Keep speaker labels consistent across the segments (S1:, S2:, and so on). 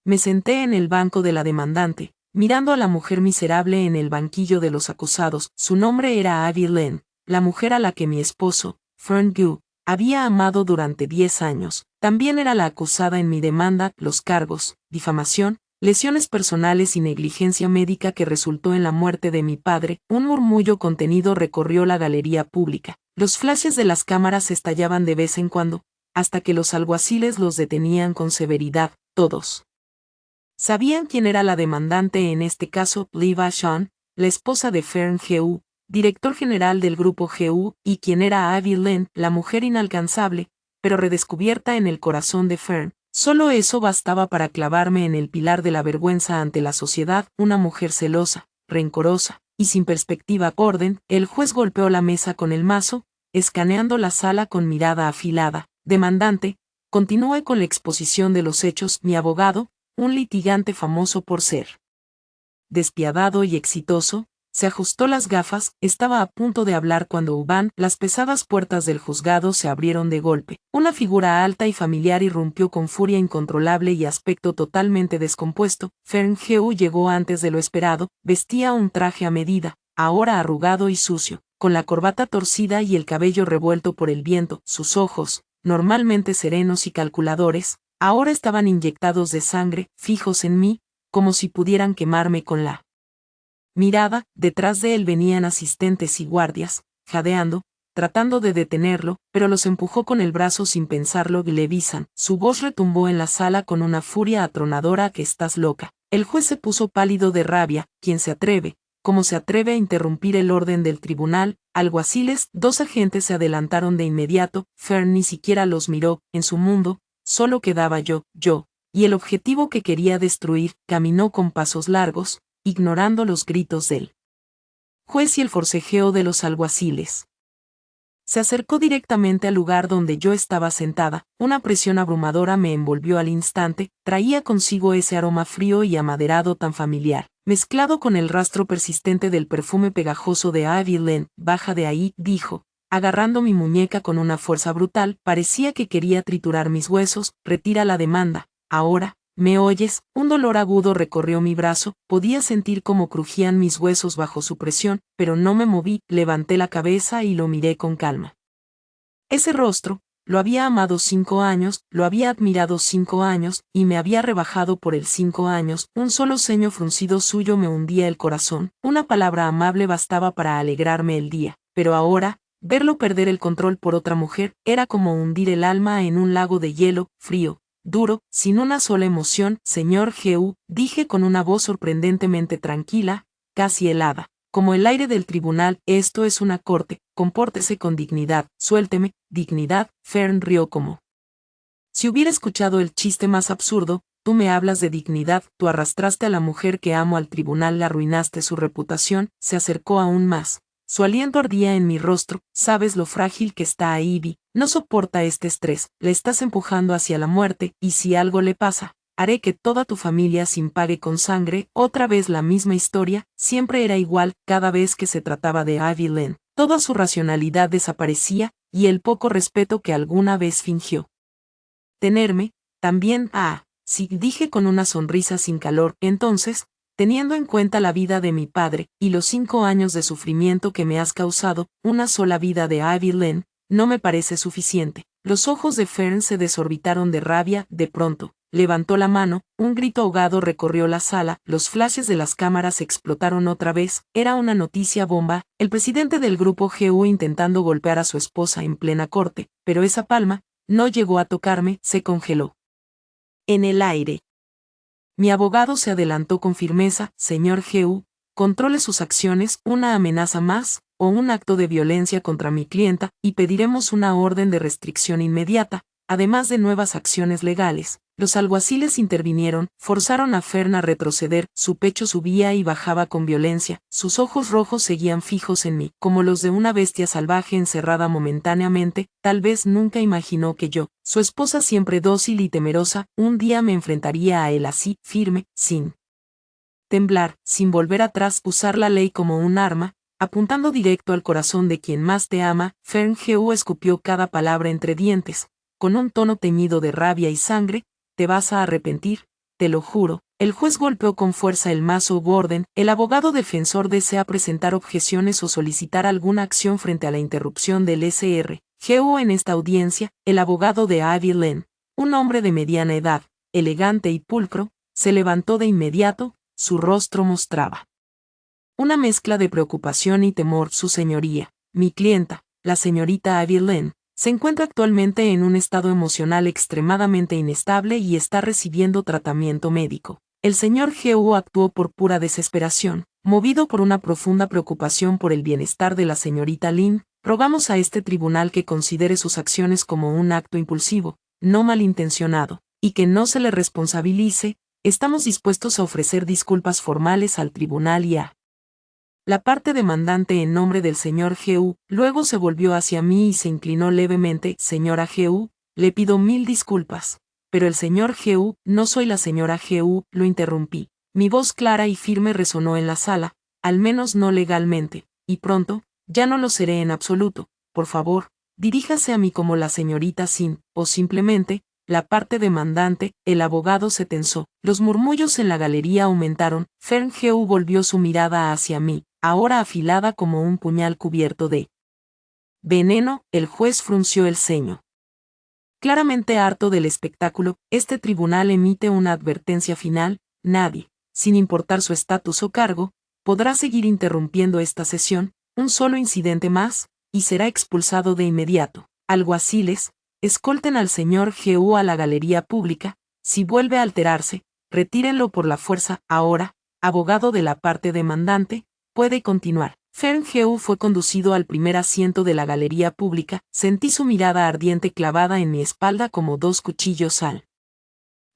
S1: Me senté en el banco de la demandante, mirando a la mujer miserable en el banquillo de los acusados. Su nombre era Abby Lynn, la mujer a la que mi esposo, Fern Gu, había amado durante 10 años. También era la acusada en mi demanda. Los cargos: difamación, lesiones personales y negligencia médica que resultó en la muerte de mi padre. Un murmullo contenido recorrió la galería pública. Los flashes de las cámaras estallaban de vez en cuando, hasta que los alguaciles los detenían con severidad. Todos sabían quién era la demandante en este caso: Liv Vachon, la esposa de Fern Gu, director general del grupo GU, y quién era Abby Lynn, la mujer inalcanzable, pero redescubierta en el corazón de Fern. Solo eso bastaba para clavarme en el pilar de la vergüenza ante la sociedad. Una mujer celosa, rencorosa y sin perspectiva. Orden. El juez golpeó la mesa con el mazo, escaneando la sala con mirada afilada. Demandante, continúe con la exposición de los hechos. Mi abogado, un litigante famoso por ser despiadado y exitoso, se ajustó las gafas. Estaba a punto de hablar cuando las pesadas puertas del juzgado se abrieron de golpe. Una figura alta y familiar irrumpió con furia incontrolable y aspecto totalmente descompuesto. Fern Gu llegó antes de lo esperado. Vestía un traje a medida, ahora arrugado y sucio, con la corbata torcida y el cabello revuelto por el viento. Sus ojos, normalmente serenos y calculadores, ahora estaban inyectados de sangre, fijos en mí, como si pudieran quemarme con la mirada. Detrás de él venían asistentes y guardias, jadeando, tratando de detenerlo, pero los empujó con el brazo sin pensarlo. Levisan. Su voz retumbó en la sala con una furia atronadora. ¿Que estás loca? El juez se puso pálido de rabia. ¿Quién se atreve? ¿Cómo se atreve a interrumpir el orden del tribunal? Alguaciles. 2 agentes se adelantaron de inmediato. Fern ni siquiera los miró. En su mundo, solo quedaba yo, y el objetivo que quería destruir. Caminó con pasos largos, ignorando los gritos del juez y el forcejeo de los alguaciles. Se acercó directamente al lugar donde yo estaba sentada. Una presión abrumadora me envolvió al instante. Traía consigo ese aroma frío y amaderado tan familiar, mezclado con el rastro persistente del perfume pegajoso de Abby Lynn. Baja de ahí, dijo, agarrando mi muñeca con una fuerza brutal. Parecía que quería triturar mis huesos. Retira la demanda. Ahora, ¿me oyes? Un dolor agudo recorrió mi brazo. Podía sentir cómo crujían mis huesos bajo su presión, pero no me moví. Levanté la cabeza y lo miré con calma. Ese rostro, lo había amado 5 años, lo había admirado 5 años, y me había rebajado por el 5 años. Un solo ceño fruncido suyo me hundía el corazón. Una palabra amable bastaba para alegrarme el día, pero ahora, verlo perder el control por otra mujer, era como hundir el alma en un lago de hielo, frío, duro, sin una sola emoción. Señor Gu, dije con una voz sorprendentemente tranquila, casi helada, como el aire del tribunal. Esto es una corte, compórtese con dignidad. Suélteme. Dignidad. Fern rió como si hubiera escuchado el chiste más absurdo. Tú me hablas de dignidad. Tú arrastraste a la mujer que amo al tribunal, le arruinaste su reputación. Se acercó aún más. Su aliento ardía en mi rostro. ¿Sabes lo frágil que está Abby? No soporta este estrés. Le estás empujando hacia la muerte, y si algo le pasa, haré que toda tu familia se pague con sangre. Otra vez la misma historia. Siempre era igual. Cada vez que se trataba de Abby Lynn, toda su racionalidad desaparecía, y el poco respeto que alguna vez fingió tenerme, también. Sí, dije con una sonrisa sin calor. Entonces, teniendo en cuenta la vida de mi padre, y los 5 años de sufrimiento que me has causado, una sola vida de Abby Lynn no me parece suficiente. Los ojos de Fern se desorbitaron de rabia. De pronto, levantó la mano. Un grito ahogado recorrió la sala. Los flashes de las cámaras explotaron otra vez. Era una noticia bomba. El presidente del grupo GU intentando golpear a su esposa en plena corte, pero esa palma no llegó a tocarme. Se congeló en el aire. Mi abogado se adelantó con firmeza. Señor Gu, controle sus acciones. Una amenaza más, o un acto de violencia contra mi clienta, y pediremos una orden de restricción inmediata, además de nuevas acciones legales. Los alguaciles intervinieron, forzaron a Fern a retroceder. Su pecho subía y bajaba con violencia. Sus ojos rojos seguían fijos en mí, como los de una bestia salvaje encerrada momentáneamente. Tal vez nunca imaginó que yo, su esposa siempre dócil y temerosa, un día me enfrentaría a él así, firme, sin temblar, sin volver atrás. Usar la ley como un arma, apuntando directo al corazón de quien más te ama. Fern Gu escupió cada palabra entre dientes, con un tono teñido de rabia y sangre. Te vas a arrepentir, te lo juro. El juez golpeó con fuerza el mazo Borden. El abogado defensor desea presentar objeciones o solicitar alguna acción frente a la interrupción del Sr. en esta audiencia. El abogado de Ivy Lane, un hombre de mediana edad, elegante y pulcro, se levantó de inmediato. Su rostro mostraba una mezcla de preocupación y temor. Su señoría, mi clienta, la señorita Ivy Lane, se encuentra actualmente en un estado emocional extremadamente inestable y está recibiendo tratamiento médico. El señor actuó por pura desesperación, movido por una profunda preocupación por el bienestar de la señorita Lynn. Rogamos a este tribunal que considere sus acciones como un acto impulsivo, no malintencionado, y que no se le responsabilice. Estamos dispuestos a ofrecer disculpas formales al tribunal y a la parte demandante en nombre del señor luego se volvió hacia mí y se inclinó levemente. Señora le pido 1000 disculpas. Pero el señor no soy la señora lo interrumpí. Mi voz clara y firme resonó en la sala, al menos no legalmente, y pronto, ya no lo seré en absoluto. Por favor, diríjase a mí como la señorita Sin, o simplemente, la parte demandante. El abogado se tensó. Los murmullos en la galería aumentaron. Fern volvió su mirada hacia mí, ahora afilada como un puñal cubierto de veneno. El juez frunció el ceño. Claramente harto del espectáculo, este tribunal emite una advertencia final: nadie, sin importar su estatus o cargo, podrá seguir interrumpiendo esta sesión. Un solo incidente más, y será expulsado de inmediato. Alguaciles, escolten al señor a la galería pública. Si vuelve a alterarse, retírenlo por la fuerza. Ahora, abogado de la parte demandante, puede continuar. Fern fue conducido al primer asiento de la galería pública. Sentí su mirada ardiente clavada en mi espalda como 2 cuchillos al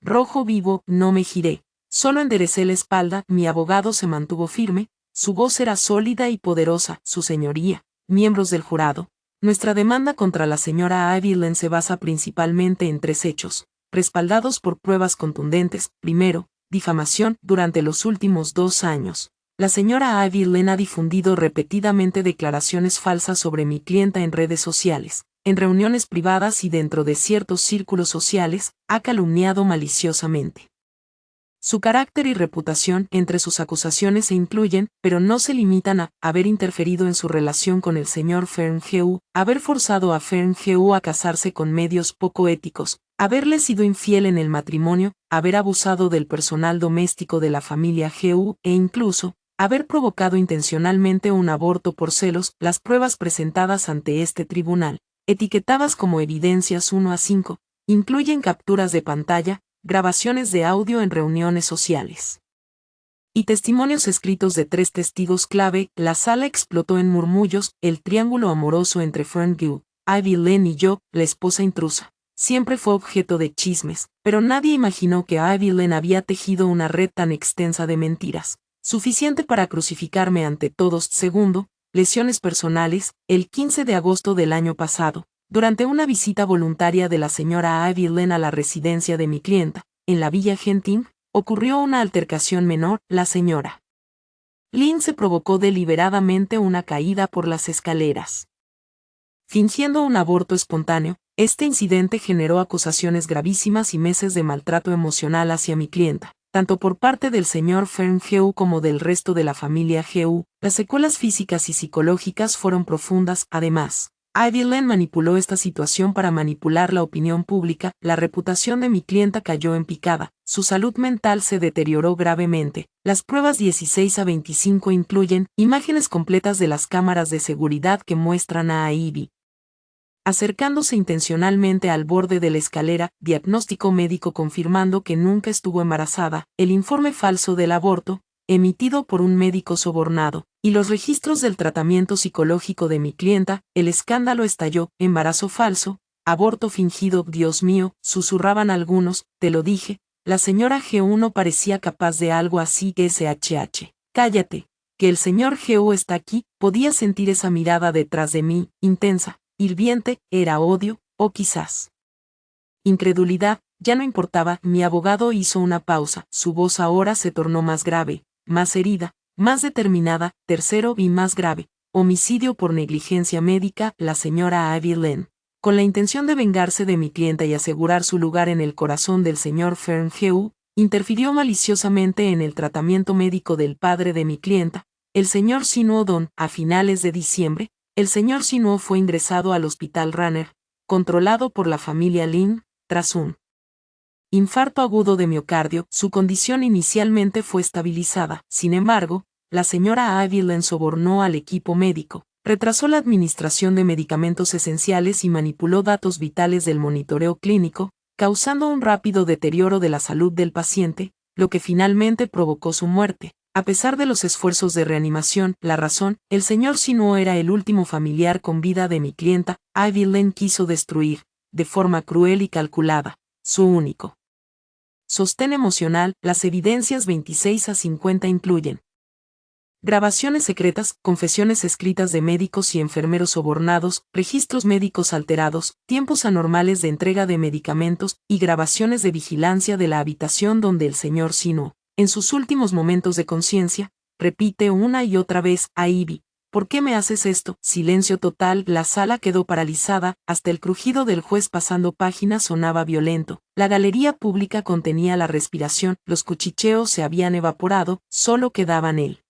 S1: rojo vivo. No me giré, solo enderecé la espalda. Mi abogado se mantuvo firme, su voz era sólida y poderosa. Su señoría, miembros del jurado, nuestra demanda contra la señora Ivy Lane se basa principalmente en 3 hechos, respaldados por pruebas contundentes. Primero, difamación. Durante los últimos 2 años, la señora Ivy Lane ha difundido repetidamente declaraciones falsas sobre mi clienta en redes sociales, en reuniones privadas y dentro de ciertos círculos sociales. Ha calumniado maliciosamente su carácter y reputación. Entre sus acusaciones se incluyen, pero no se limitan a, haber interferido en su relación con el señor Fern haber forzado a Fern a casarse con medios poco éticos, haberle sido infiel en el matrimonio, haber abusado del personal doméstico de la familia e incluso haber provocado intencionalmente un aborto por celos. Las pruebas presentadas ante este tribunal, etiquetadas como evidencias 1 a 5, incluyen capturas de pantalla, grabaciones de audio en reuniones sociales y testimonios escritos de 3 testigos clave. La sala explotó en murmullos. El triángulo amoroso entre Fern Ivy Lane y yo, la esposa intrusa, siempre fue objeto de chismes, pero nadie imaginó que Ivy Lane había tejido una red tan extensa de mentiras, suficiente para crucificarme ante todos. Segundo, lesiones personales. El 15 de agosto del año pasado, durante una visita voluntaria de la señora Ivy Lane a la residencia de mi clienta, en la Villa Genting, ocurrió una altercación menor. La señora Lynn se provocó deliberadamente una caída por las escaleras, fingiendo un aborto espontáneo. Este incidente generó acusaciones gravísimas y meses de maltrato emocional hacia mi clienta, tanto por parte del señor Fern como del resto de la familia Las secuelas físicas y psicológicas fueron profundas. Además, Ivy Lane manipuló esta situación para manipular la opinión pública. La reputación de mi clienta cayó en picada, su salud mental se deterioró gravemente. Las pruebas 16 a 25 incluyen imágenes completas de las cámaras de seguridad que muestran a Ivy acercándose intencionalmente al borde de la escalera, diagnóstico médico confirmando que nunca estuvo embarazada, el informe falso del aborto, emitido por un médico sobornado, y los registros del tratamiento psicológico de mi clienta. El escándalo estalló. Embarazo falso, aborto fingido. Dios mío, susurraban algunos. Te lo dije, la señora no parecía capaz de algo así. SHH. Cállate, que el señor está aquí. Podía sentir esa mirada detrás de mí, intensa, hirviente. Era odio, o quizás incredulidad. Ya no importaba. Mi abogado hizo una pausa. Su voz ahora se tornó más grave, más herida, más determinada. Tercero y más grave, homicidio por negligencia médica. La señora Ivy Lane, con la intención de vengarse de mi clienta y asegurar su lugar en el corazón del señor Fern Interfirió maliciosamente en el tratamiento médico del padre de mi clienta, el señor Sinuo. A finales de diciembre, el señor Sinuo fue ingresado al Hospital Ranner, controlado por la familia Lin, tras un infarto agudo de miocardio. Su condición inicialmente fue estabilizada. Sin embargo, la señora Avilen sobornó al equipo médico, retrasó la administración de medicamentos esenciales y manipuló datos vitales del monitoreo clínico, causando un rápido deterioro de la salud del paciente, lo que finalmente provocó su muerte. A pesar de los esfuerzos de reanimación, la razón, el señor Sinuo era el último familiar con vida de mi clienta. Avilen quiso destruir, de forma cruel y calculada, su único sostén emocional. Las evidencias 26 a 50 incluyen grabaciones secretas, confesiones escritas de médicos y enfermeros sobornados, registros médicos alterados, tiempos anormales de entrega de medicamentos y grabaciones de vigilancia de la habitación donde el señor Sinuo, en sus últimos momentos de conciencia, repite una y otra vez a Ivy: ¿por qué me haces esto? Silencio total. La sala quedó paralizada, hasta el crujido del juez pasando páginas sonaba violento. La galería pública contenía la respiración, los cuchicheos se habían evaporado, solo quedaban el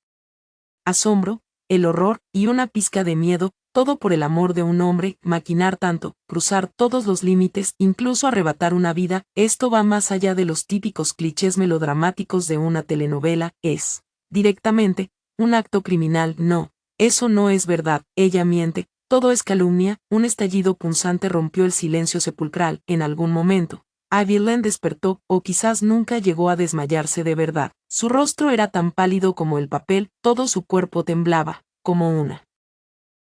S1: asombro, el horror y una pizca de miedo, todo por el amor de un hombre. Maquinar tanto, cruzar todos los límites, incluso arrebatar una vida, esto va más allá de los típicos clichés melodramáticos de una telenovela, es, directamente, un acto criminal. No, eso no es verdad, ella miente, todo es calumnia. Un estallido punzante rompió el silencio sepulcral. En algún momento, Avilen despertó, o quizás nunca llegó a desmayarse de verdad. Su rostro era tan pálido como el papel, todo su cuerpo temblaba, como una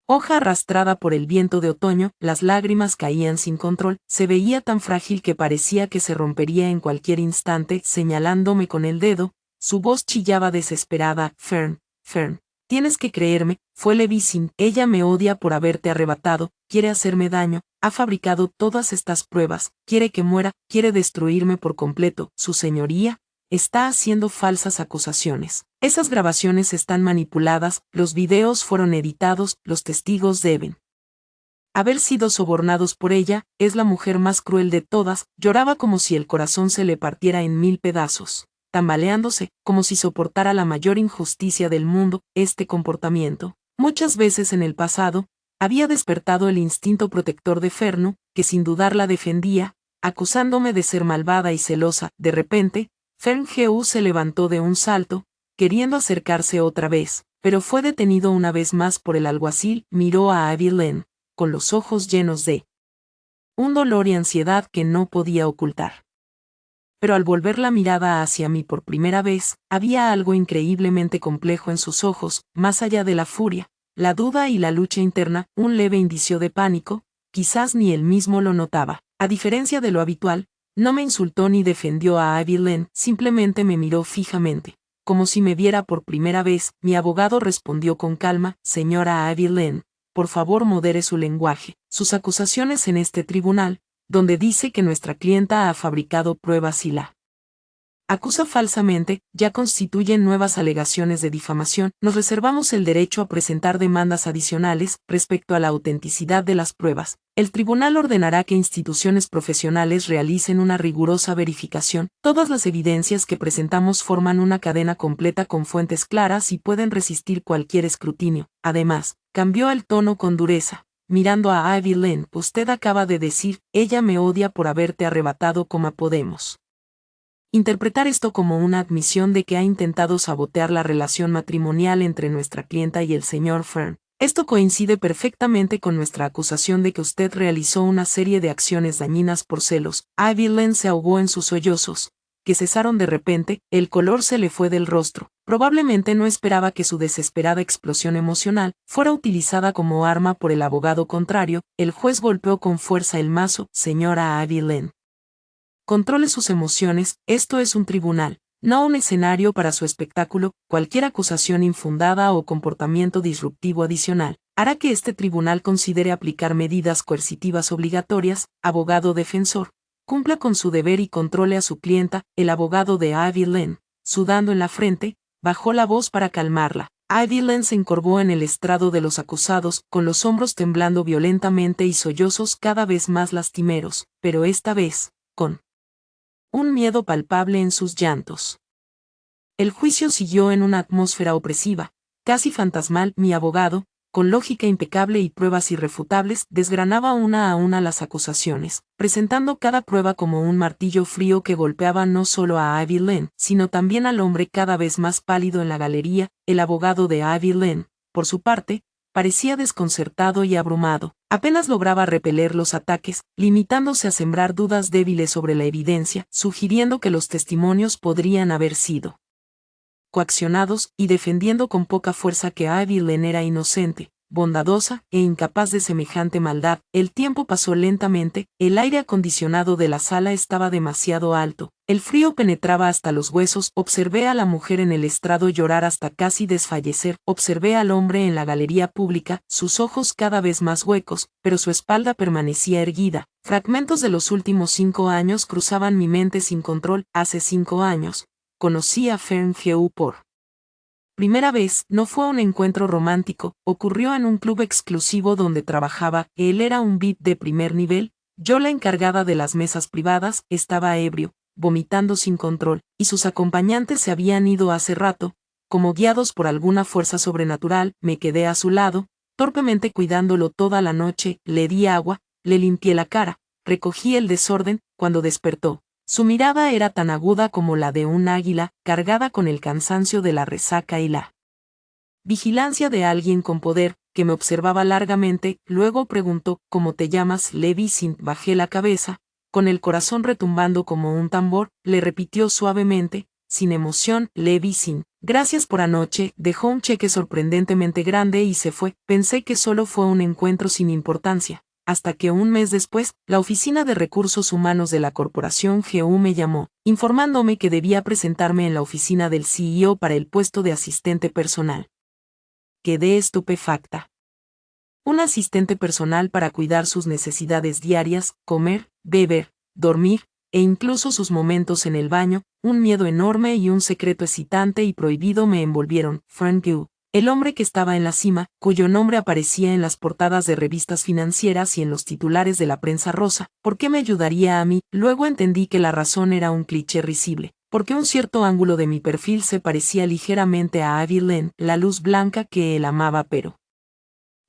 S1: hoja arrastrada por el viento de otoño. Las lágrimas caían sin control, se veía tan frágil que parecía que se rompería en cualquier instante. Señalándome con el dedo, su voz chillaba desesperada: Fern, tienes que creerme, fue Levisin. Ella me odia por haberte arrebatado, quiere hacerme daño, ha fabricado todas estas pruebas, quiere que muera, quiere destruirme por completo. Su señoría está haciendo falsas acusaciones. Esas grabaciones están manipuladas, los videos fueron editados, los testigos deben haber sido sobornados por ella. Es la mujer más cruel de todas. Lloraba como si el corazón se le partiera en 1000 pedazos, tambaleándose, como si soportara la mayor injusticia del mundo. Este comportamiento, muchas veces en el pasado, había despertado el instinto protector de Fernu, que sin dudar la defendía, acusándome de ser malvada y celosa. De repente, Fern Geu se levantó de un salto, queriendo acercarse otra vez, pero fue detenido una vez más por el alguacil. Miró a Avilen, con los ojos llenos de un dolor y ansiedad que no podía ocultar. Pero al volver la mirada hacia mí por primera vez, había algo increíblemente complejo en sus ojos, más allá de la furia, la duda y la lucha interna, un leve indicio de pánico. Quizás ni él mismo lo notaba. A diferencia de lo habitual, no me insultó ni defendió a Avilen, simplemente me miró fijamente, como si me viera por primera vez. Mi abogado respondió con calma: señora Avilen, por favor modere su lenguaje. Sus acusaciones en este tribunal, donde dice que nuestra clienta ha fabricado pruebas y la acusa falsamente, ya constituyen nuevas alegaciones de difamación. Nos reservamos el derecho a presentar demandas adicionales respecto a la autenticidad de las pruebas. El tribunal ordenará que instituciones profesionales realicen una rigurosa verificación. Todas las evidencias que presentamos forman una cadena completa con fuentes claras y pueden resistir cualquier escrutinio. Además, cambió el tono con dureza, mirando a Avilen: usted acaba de decir, ella me odia por haberte arrebatado. ¿Cómo podemos interpretar esto como una admisión de que ha intentado sabotear la relación matrimonial entre nuestra clienta y el señor Fern? Esto coincide perfectamente con nuestra acusación de que usted realizó una serie de acciones dañinas por celos. Avilen se ahogó en sus sollozos, que cesaron de repente. El color se le fue del rostro. Probablemente no esperaba que su desesperada explosión emocional fuera utilizada como arma por el abogado contrario. El juez golpeó con fuerza el mazo: señora Avilen, controle sus emociones, esto es un tribunal, no un escenario para su espectáculo. Cualquier acusación infundada o comportamiento disruptivo adicional hará que este tribunal considere aplicar medidas coercitivas obligatorias. Abogado defensor, cumpla con su deber y controle a su clienta. El abogado de Avilen, sudando en la frente, bajó la voz para calmarla. Avilen se encorvó en el estrado de los acusados, con los hombros temblando violentamente y sollozos cada vez más lastimeros, pero esta vez, con un miedo palpable en sus llantos. El juicio siguió en una atmósfera opresiva, casi fantasmal. Mi abogado, con lógica impecable y pruebas irrefutables, desgranaba una a una las acusaciones, presentando cada prueba como un martillo frío que golpeaba no solo a Ivy Lynn, sino también al hombre cada vez más pálido en la galería. El abogado de Ivy Lynn, por su parte, parecía desconcertado y abrumado. Apenas lograba repeler los ataques, limitándose a sembrar dudas débiles sobre la evidencia, sugiriendo que los testimonios podrían haber sido coaccionados, y defendiendo con poca fuerza que Ivy Lynn era inocente, bondadosa e incapaz de semejante maldad. El tiempo pasó lentamente, el aire acondicionado de la sala estaba demasiado alto, el frío penetraba hasta los huesos. Observé a la mujer en el estrado llorar hasta casi desfallecer, observé al hombre en la galería pública, sus ojos cada vez más huecos, pero su espalda permanecía erguida. Fragmentos de los últimos 5 años cruzaban mi mente sin control. Hace 5 años, conocí a Fern Heu por primera vez. No fue un encuentro romántico, ocurrió en un club exclusivo donde trabajaba. Él era un VIP de primer nivel, yo la encargada de las mesas privadas. Estaba ebrio, vomitando sin control, y sus acompañantes se habían ido hace rato, como guiados por alguna fuerza sobrenatural. Me quedé a su lado, torpemente cuidándolo toda la noche. Le di agua, le limpié la cara, recogí el desorden. Cuando despertó, su mirada era tan aguda como la de un águila, cargada con el cansancio de la resaca y la vigilancia de alguien con poder, que me observaba largamente. Luego preguntó: ¿Cómo te llamas, Levi Sint? Bajé la cabeza, con el corazón retumbando como un tambor. Le repitió suavemente, sin emoción: Levi Sint. Gracias por anoche. Dejó un cheque sorprendentemente grande y se fue. Pensé que solo fue un encuentro sin importancia, hasta que un mes después, la Oficina de Recursos Humanos de la Corporación GU me llamó, informándome que debía presentarme en la oficina del CEO para el puesto de asistente personal. Quedé estupefacta. Un asistente personal para cuidar sus necesidades diarias, comer, beber, dormir, e incluso sus momentos en el baño. Un miedo enorme y un secreto excitante y prohibido me envolvieron. Fern Gu, el hombre que estaba en la cima, cuyo nombre aparecía en las portadas de revistas financieras y en los titulares de la prensa rosa. ¿Por qué me ayudaría a mí? Luego entendí que la razón era un cliché risible, porque un cierto ángulo de mi perfil se parecía ligeramente a Ivy Lynn, la luz blanca que él amaba pero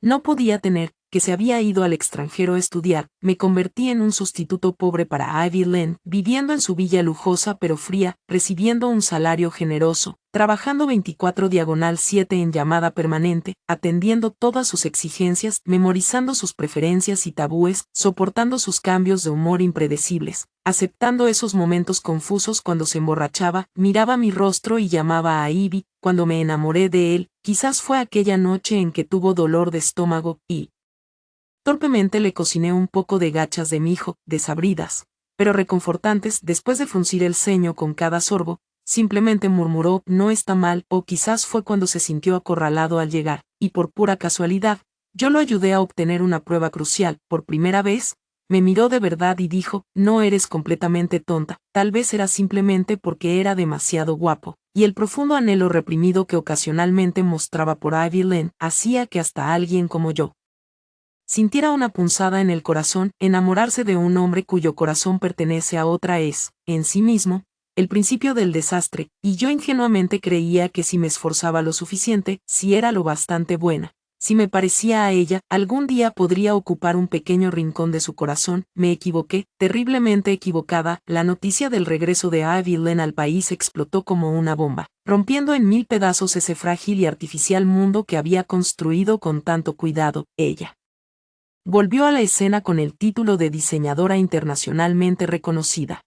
S1: no podía tener, que se había ido al extranjero a estudiar. Me convertí en un sustituto pobre para Ivy Lynn, viviendo en su villa lujosa pero fría, recibiendo un salario generoso, trabajando 24/7 en llamada permanente, atendiendo todas sus exigencias, memorizando sus preferencias y tabúes, soportando sus cambios de humor impredecibles, aceptando esos momentos confusos cuando se emborrachaba. Miraba mi rostro y llamaba a Ivy. Cuando me enamoré de él, quizás fue aquella noche en que tuvo dolor de estómago, y torpemente le cociné un poco de gachas de mijo, desabridas, pero reconfortantes. Después de fruncir el ceño con cada sorbo, simplemente murmuró: no está mal. O quizás fue cuando se sintió acorralado al llegar, y por pura casualidad, yo lo ayudé a obtener una prueba crucial. Por primera vez, me miró de verdad y dijo: no eres completamente tonta. Tal vez era simplemente porque era demasiado guapo, y el profundo anhelo reprimido que ocasionalmente mostraba por Ivy Lynn hacía que hasta alguien como yo sintiera una punzada en el corazón. Enamorarse de un hombre cuyo corazón pertenece a otra es, en sí mismo, el principio del desastre, y yo ingenuamente creía que si me esforzaba lo suficiente, si era lo bastante buena, si me parecía a ella, algún día podría ocupar un pequeño rincón de su corazón. Me equivoqué, terriblemente equivocada. La noticia del regreso de Ivy Lynn al país explotó como una bomba, rompiendo en 1000 pedazos ese frágil y artificial mundo que había construido con tanto cuidado. Ella volvió a la escena con el título de diseñadora internacionalmente reconocida.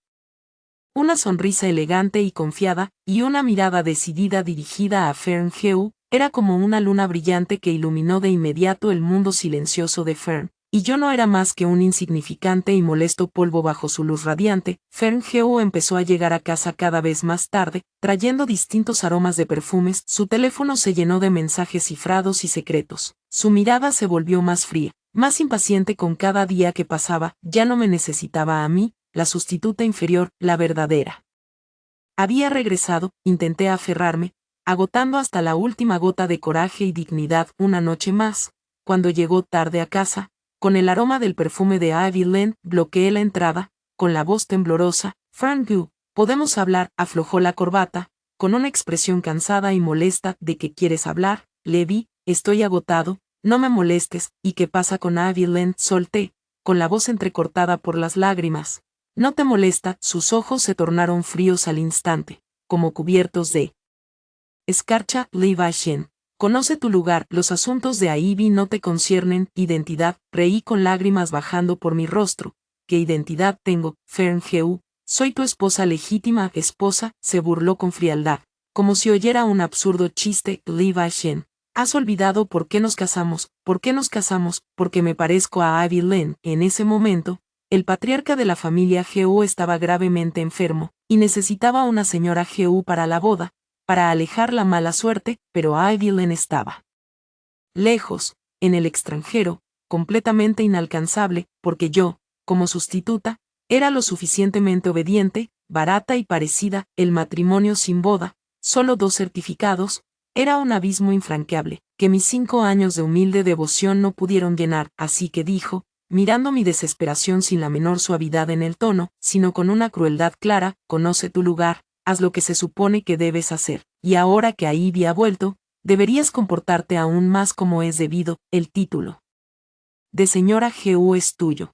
S1: Una sonrisa elegante y confiada, y una mirada decidida dirigida a Fern Heu. Era como una luna brillante que iluminó de inmediato el mundo silencioso de Fern, y yo no era más que un insignificante y molesto polvo bajo su luz radiante. Fern Heu empezó a llegar a casa cada vez más tarde, trayendo distintos aromas de perfumes. Su teléfono se llenó de mensajes cifrados y secretos. Su mirada se volvió más fría, más impaciente con cada día que pasaba. Ya no me necesitaba a mí, la sustituta inferior, la verdadera. Había regresado. Intenté aferrarme, agotando hasta la última gota de coraje y dignidad. Una noche más, cuando llegó tarde a casa, con el aroma del perfume de Ivy Lynn, bloqueé la entrada, con la voz temblorosa: Fern Gu, podemos hablar, aflojó la corbata, con una expresión cansada y molesta. ¿De qué quieres hablar, Levi? Estoy agotado, no me molestes. ¿Y qué pasa con Ivy Len? Solté, con la voz entrecortada por las lágrimas. ¿No te molesta? Sus ojos se tornaron fríos al instante, como cubiertos de escarcha. Levi Shen, conoce tu lugar, los asuntos de Ivy no te conciernen. Identidad, reí con lágrimas bajando por mi rostro. ¿Qué identidad tengo, Fern Gu? Soy tu esposa legítima. Esposa, se burló con frialdad, como si oyera un absurdo chiste. Levi Shen, ¿has olvidado por qué nos casamos? ¿Por qué nos casamos? Porque me parezco a Ivy Len. En ese momento, el patriarca de la familia Gu estaba gravemente enfermo, y necesitaba una señora Gu para la boda, para alejar la mala suerte, pero Ivy Len estaba lejos, en el extranjero, completamente inalcanzable, porque yo, como sustituta, era lo suficientemente obediente, barata y parecida. El matrimonio sin boda, solo 2 certificados, era un abismo infranqueable, que mis 5 años de humilde devoción no pudieron llenar. Así que dijo, mirando mi desesperación sin la menor suavidad en el tono, sino con una crueldad clara: conoce tu lugar, haz lo que se supone que debes hacer, y ahora que Ivy ha vuelto, deberías comportarte aún más como es debido. El título de señora Gu es tuyo.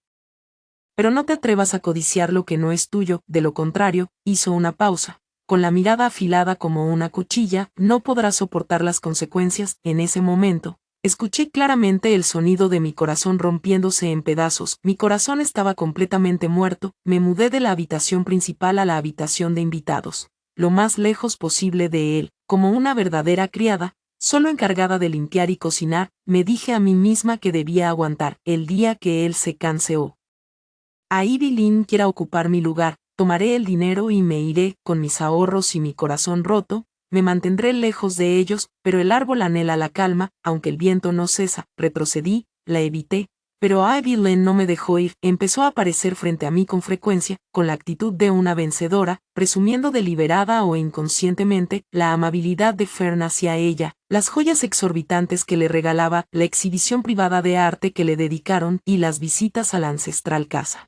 S1: Pero no te atrevas a codiciar lo que no es tuyo, de lo contrario. Hizo una pausa, con la mirada afilada como una cuchilla. No podrás soportar las consecuencias. En ese momento, escuché claramente el sonido de mi corazón rompiéndose en pedazos. Mi corazón estaba completamente muerto. Me mudé de la habitación principal a la habitación de invitados, lo más lejos posible de él, como una verdadera criada, solo encargada de limpiar y cocinar. Me dije a mí misma que debía aguantar. El día que él se canseó, Ivy Len quiera ocupar mi lugar, tomaré el dinero y me iré. Con mis ahorros y mi corazón roto, me mantendré lejos de ellos. Pero el árbol anhela la calma, aunque el viento no cesa. Retrocedí, la evité, pero Ivy Len no me dejó ir. Empezó a aparecer frente a mí con frecuencia, con la actitud de una vencedora, presumiendo deliberada o inconscientemente la amabilidad de Fern hacia ella, las joyas exorbitantes que le regalaba, la exhibición privada de arte que le dedicaron y las visitas a la ancestral casa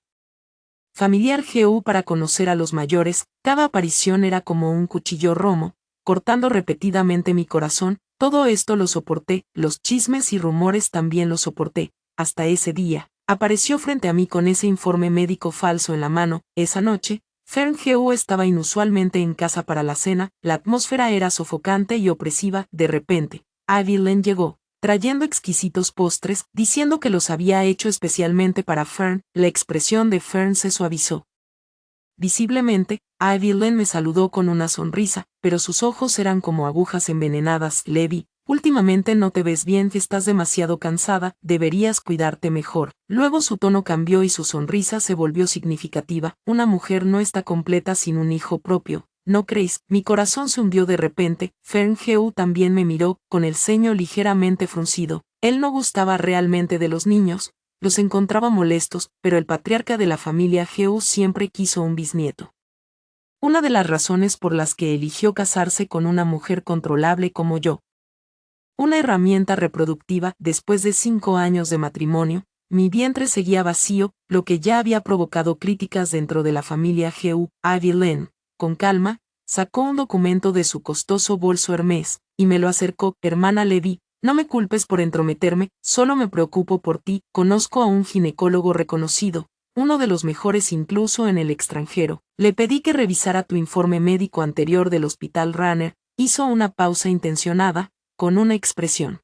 S1: familiar Gu para conocer a los mayores. Cada aparición era como un cuchillo romo, cortando repetidamente mi corazón. Todo esto lo soporté, los chismes y rumores también los soporté, hasta ese día. Apareció frente a mí con ese informe médico falso en la mano. Esa noche, Fern Gu estaba inusualmente en casa para la cena. La atmósfera era sofocante y opresiva. De repente, Ivy Len llegó, trayendo exquisitos postres, diciendo que los había hecho especialmente para Fern. La expresión de Fern se suavizó visiblemente. Ivy Len me saludó con una sonrisa, pero sus ojos eran como agujas envenenadas. Levi, últimamente no te ves bien, estás demasiado cansada, deberías cuidarte mejor. Luego su tono cambió y su sonrisa se volvió significativa. Una mujer no está completa sin un hijo propio, ¿no crees? Mi corazón se hundió de repente. Fern Gu también me miró, con el ceño ligeramente fruncido. Él no gustaba realmente de los niños, los encontraba molestos, pero el patriarca de la familia Gu siempre quiso un bisnieto. Una de las razones por las que eligió casarse con una mujer controlable como yo. Una herramienta reproductiva. Después de 5 años de matrimonio, mi vientre seguía vacío, lo que ya había provocado críticas dentro de la familia Gu. Ivy Len, con calma, sacó un documento de su costoso bolso Hermès, y me lo acercó. Hermana Levi, no me culpes por entrometerme, solo me preocupo por ti. Conozco a un ginecólogo reconocido, uno de los mejores incluso en el extranjero. Le pedí que revisara tu informe médico anterior del Hospital Ranner. Hizo una pausa intencionada, con una expresión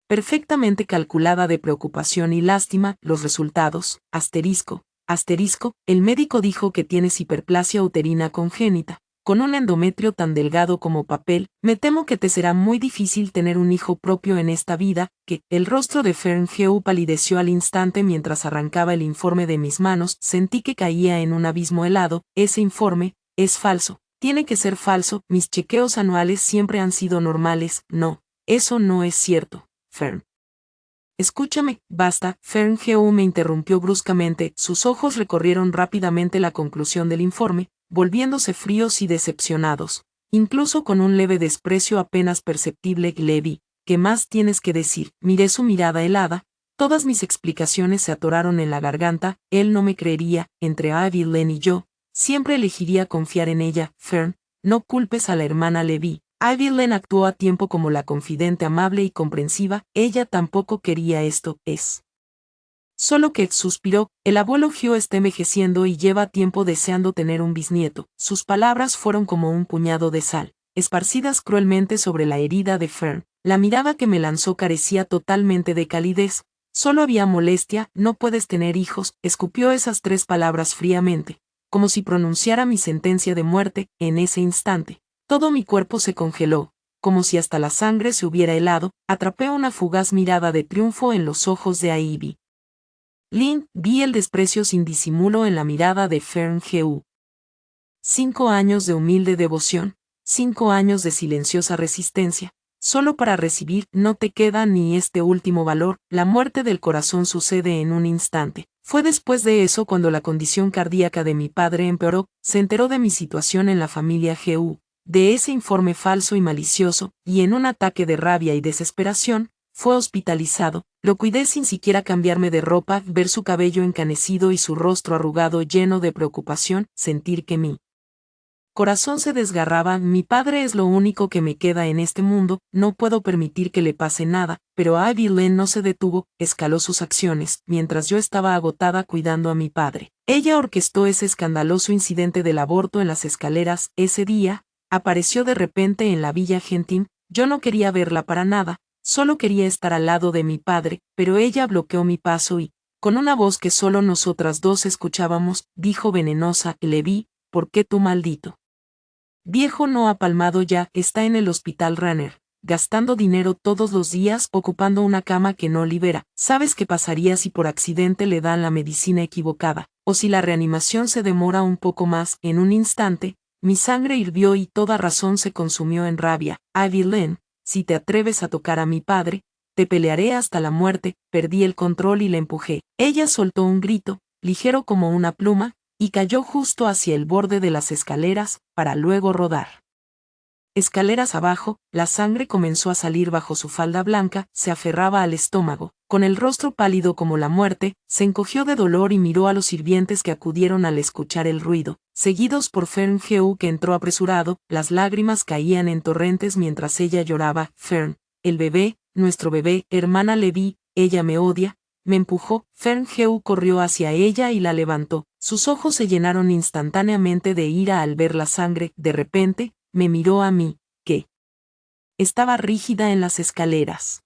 S1: perfectamente calculada de preocupación y lástima. Los resultados, asterisco, el médico dijo que tienes hiperplasia uterina congénita, con un endometrio tan delgado como papel. Me temo que te será muy difícil tener un hijo propio en esta vida. Que el rostro de Fern Gu palideció al instante mientras arrancaba el informe de mis manos. Sentí que caía en un abismo helado. Ese informe es falso. Tiene que ser falso. Mis chequeos anuales siempre han sido normales. No, eso no es cierto, Fern. Escúchame, basta. Fern Gu me interrumpió bruscamente. Sus ojos recorrieron rápidamente la conclusión del informe, volviéndose fríos y decepcionados, incluso con un leve desprecio apenas perceptible. Levi, ¿qué más tienes que decir? Miré su mirada helada. Todas mis explicaciones se atoraron en la garganta. Él no me creería. Entre Ivy Len y yo, Siempre elegiría confiar en ella. Fern, no culpes a la hermana Levi. Evelyn actuó a tiempo como la confidente amable y comprensiva. Ella tampoco quería esto, es. Solo que suspiró, el abuelo Hugh está envejeciendo y lleva tiempo deseando tener un bisnieto. Sus palabras fueron como un puñado de sal, esparcidas cruelmente sobre la herida de Fern. La mirada que me lanzó carecía totalmente de calidez. Solo había molestia. No puedes tener hijos. Escupió esas 3 palabras fríamente, como si pronunciara mi sentencia de muerte. En ese instante, todo mi cuerpo se congeló, como si hasta la sangre se hubiera helado. Atrapé una fugaz mirada de triunfo en los ojos de Ivy Lynn. Vi el desprecio sin disimulo en la mirada de Fern G.U. 5 años de humilde devoción, 5 años de silenciosa resistencia, solo para recibir. No te queda ni este último valor. La muerte del corazón sucede en un instante. Fue después de eso cuando la condición cardíaca de mi padre empeoró. Se enteró de mi situación en la familia G.U., de ese informe falso y malicioso, y en un ataque de rabia y desesperación, fue hospitalizado. Lo cuidé sin siquiera cambiarme de ropa. Ver su cabello encanecido y su rostro arrugado lleno de preocupación, sentir que mi corazón se desgarraba. Mi padre es lo único que me queda en este mundo, no puedo permitir que le pase nada. Pero Evelyn no se detuvo, escaló sus acciones, mientras yo estaba agotada cuidando a mi padre. Ella orquestó ese escandaloso incidente del aborto en las escaleras. Ese día, apareció de repente en la Villa Gentín. Yo no quería verla para nada. Solo quería estar al lado de mi padre, pero ella bloqueó mi paso y, con una voz que solo nosotras dos escuchábamos, dijo venenosa: Levi, ¿por qué tú maldito viejo no ha palmado ya? Está en el hospital Ranner, gastando dinero todos los días, ocupando una cama que no libera. ¿Sabes qué pasaría si por accidente le dan la medicina equivocada? O si la reanimación se demora un poco más. En un instante, mi sangre hirvió y toda razón se consumió en rabia. Evelyn, si te atreves a tocar a mi padre, te pelearé hasta la muerte. Perdí el control y la empujé. Ella soltó un grito, ligero como una pluma, y cayó justo hacia el borde de las escaleras, para luego rodar. Escaleras abajo, la sangre comenzó a salir bajo su falda blanca, se aferraba al estómago. Con el rostro pálido como la muerte, se encogió de dolor y miró a los sirvientes que acudieron al escuchar el ruido, seguidos por Fern G.U. que entró apresurado. Las lágrimas caían en torrentes mientras ella lloraba. Fern, el bebé, nuestro bebé, hermana Levi, ella me odia. Me empujó. Fern G.U. corrió hacia ella y la levantó. Sus ojos se llenaron instantáneamente de ira al ver la sangre. De repente, me miró a mí, que estaba rígida en las escaleras.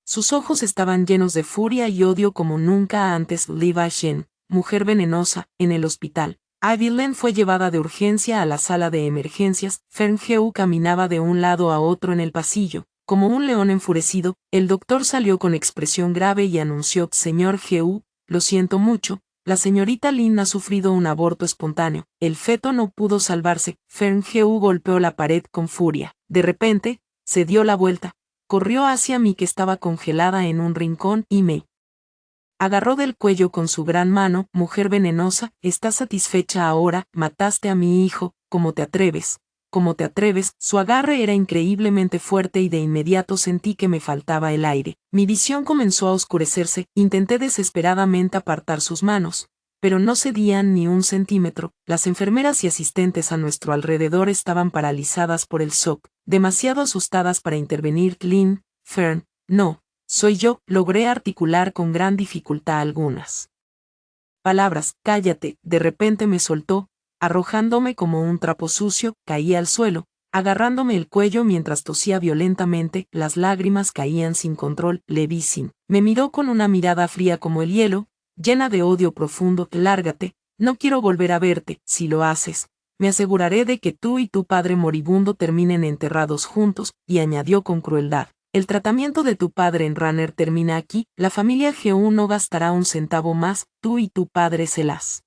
S1: Sus ojos estaban llenos de furia y odio como nunca antes. Levi Shen, mujer venenosa, en el hospital. Evelyn fue llevada de urgencia a la sala de emergencias. Fern G.U. caminaba de un lado a otro en el pasillo, como un león enfurecido. El doctor salió con expresión grave y anunció: Señor G.U., lo siento mucho, la señorita Lynn ha sufrido un aborto espontáneo. El feto no pudo salvarse. Fern G.U. golpeó la pared con furia. De repente, se dio la vuelta, corrió hacia mí que estaba congelada en un rincón y me agarró del cuello con su gran mano. Mujer venenosa, ¿estás satisfecha ahora? Mataste a mi hijo, ¿cómo te atreves? ¿Cómo te atreves? Su agarre era increíblemente fuerte y de inmediato sentí que me faltaba el aire. Mi visión comenzó a oscurecerse. Intenté desesperadamente apartar sus manos, pero no cedían ni un centímetro. Las enfermeras y asistentes a nuestro alrededor estaban paralizadas por el shock, demasiado asustadas para intervenir. Lynn, Fern, no, soy yo. Logré articular con gran dificultad algunas palabras. Cállate. De repente me soltó, arrojándome como un trapo sucio. Caí al suelo, agarrándome el cuello mientras tosía violentamente. Las lágrimas caían sin control. Levi Sin me miró con una mirada fría como el hielo, llena de odio profundo. Lárgate, no quiero volver a verte. Si lo haces, me aseguraré de que tú y tu padre moribundo terminen enterrados juntos. Y añadió con crueldad: el tratamiento de tu padre en Ranner termina aquí. La familia G.U. no gastará un centavo más. Tú y tu padre se las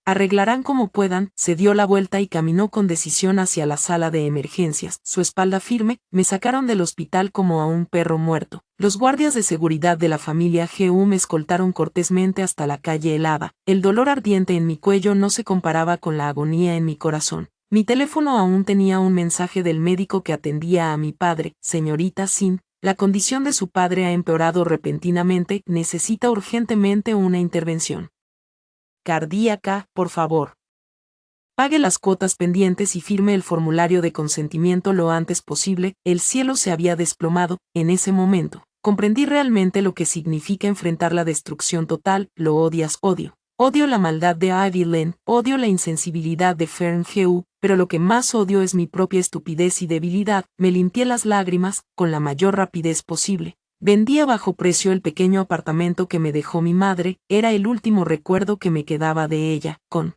S1: arreglarán como puedan. Se dio la vuelta y caminó con decisión hacia la sala de emergencias. Su espalda firme. Me sacaron del hospital como a un perro muerto. Los guardias de seguridad de la familia G.U. me escoltaron cortésmente hasta la calle helada. El dolor ardiente en mi cuello no se comparaba con la agonía en mi corazón. Mi teléfono aún tenía un mensaje del médico que atendía a mi padre: Señorita Sin, la condición de su padre ha empeorado repentinamente. Necesita urgentemente una intervención cardíaca, por favor. Pague las cuotas pendientes y firme el formulario de consentimiento lo antes posible. El cielo se había desplomado. En ese momento, comprendí realmente lo que significa enfrentar la destrucción total. Lo odias, odio. Odio la maldad de Ivy Lane, odio la insensibilidad de Fern Heu, pero lo que más odio es mi propia estupidez y debilidad. Me limpié las lágrimas, con la mayor rapidez posible. Vendí a bajo precio el pequeño apartamento que me dejó mi madre, era el último recuerdo que me quedaba de ella. Con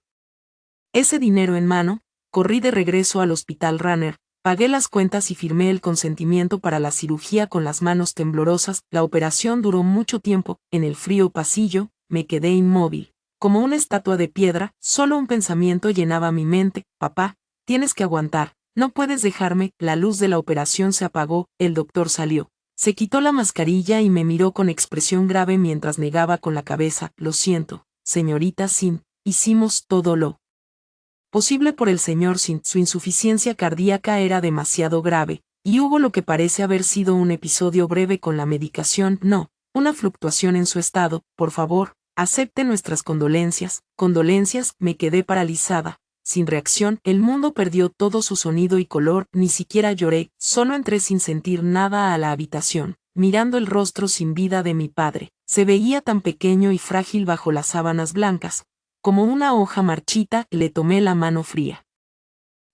S1: ese dinero en mano, corrí de regreso al Hospital Ranner, pagué las cuentas y firmé el consentimiento para la cirugía con las manos temblorosas. La operación duró mucho tiempo. En el frío pasillo, me quedé inmóvil. Como una estatua de piedra, solo un pensamiento llenaba mi mente: papá, tienes que aguantar, no puedes dejarme. La luz de la operación se apagó, el doctor salió. Se quitó la mascarilla y me miró con expresión grave mientras negaba con la cabeza: lo siento, señorita Sin, hicimos todo lo posible por el señor Sin. Su insuficiencia cardíaca era demasiado grave, y hubo lo que parece haber sido un episodio breve con la medicación, no, una fluctuación en su estado. Por favor, acepte nuestras condolencias. Condolencias. Me quedé paralizada, sin reacción. El mundo perdió todo su sonido y color. Ni siquiera lloré, solo entré sin sentir nada a la habitación, mirando el rostro sin vida de mi padre. Se veía tan pequeño y frágil bajo las sábanas blancas, como una hoja marchita. Le tomé la mano fría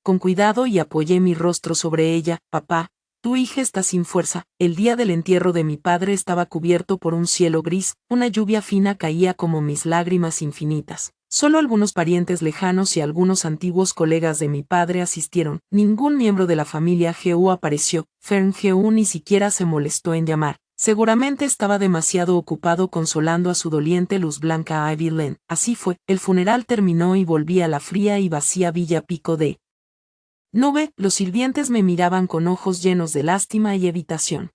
S1: con cuidado y apoyé mi rostro sobre ella. Papá, tu hija está sin fuerza. El día del entierro de mi padre estaba cubierto por un cielo gris, una lluvia fina caía como mis lágrimas infinitas. Solo algunos parientes lejanos y algunos antiguos colegas de mi padre asistieron. Ningún miembro de la familia Heu apareció. Fern Heu ni siquiera se molestó en llamar. Seguramente estaba demasiado ocupado consolando a su doliente luz blanca Ivy Lane. Así fue. El funeral terminó y volví a la fría y vacía Villa Pico de Nube. Los sirvientes me miraban con ojos llenos de lástima y evitación.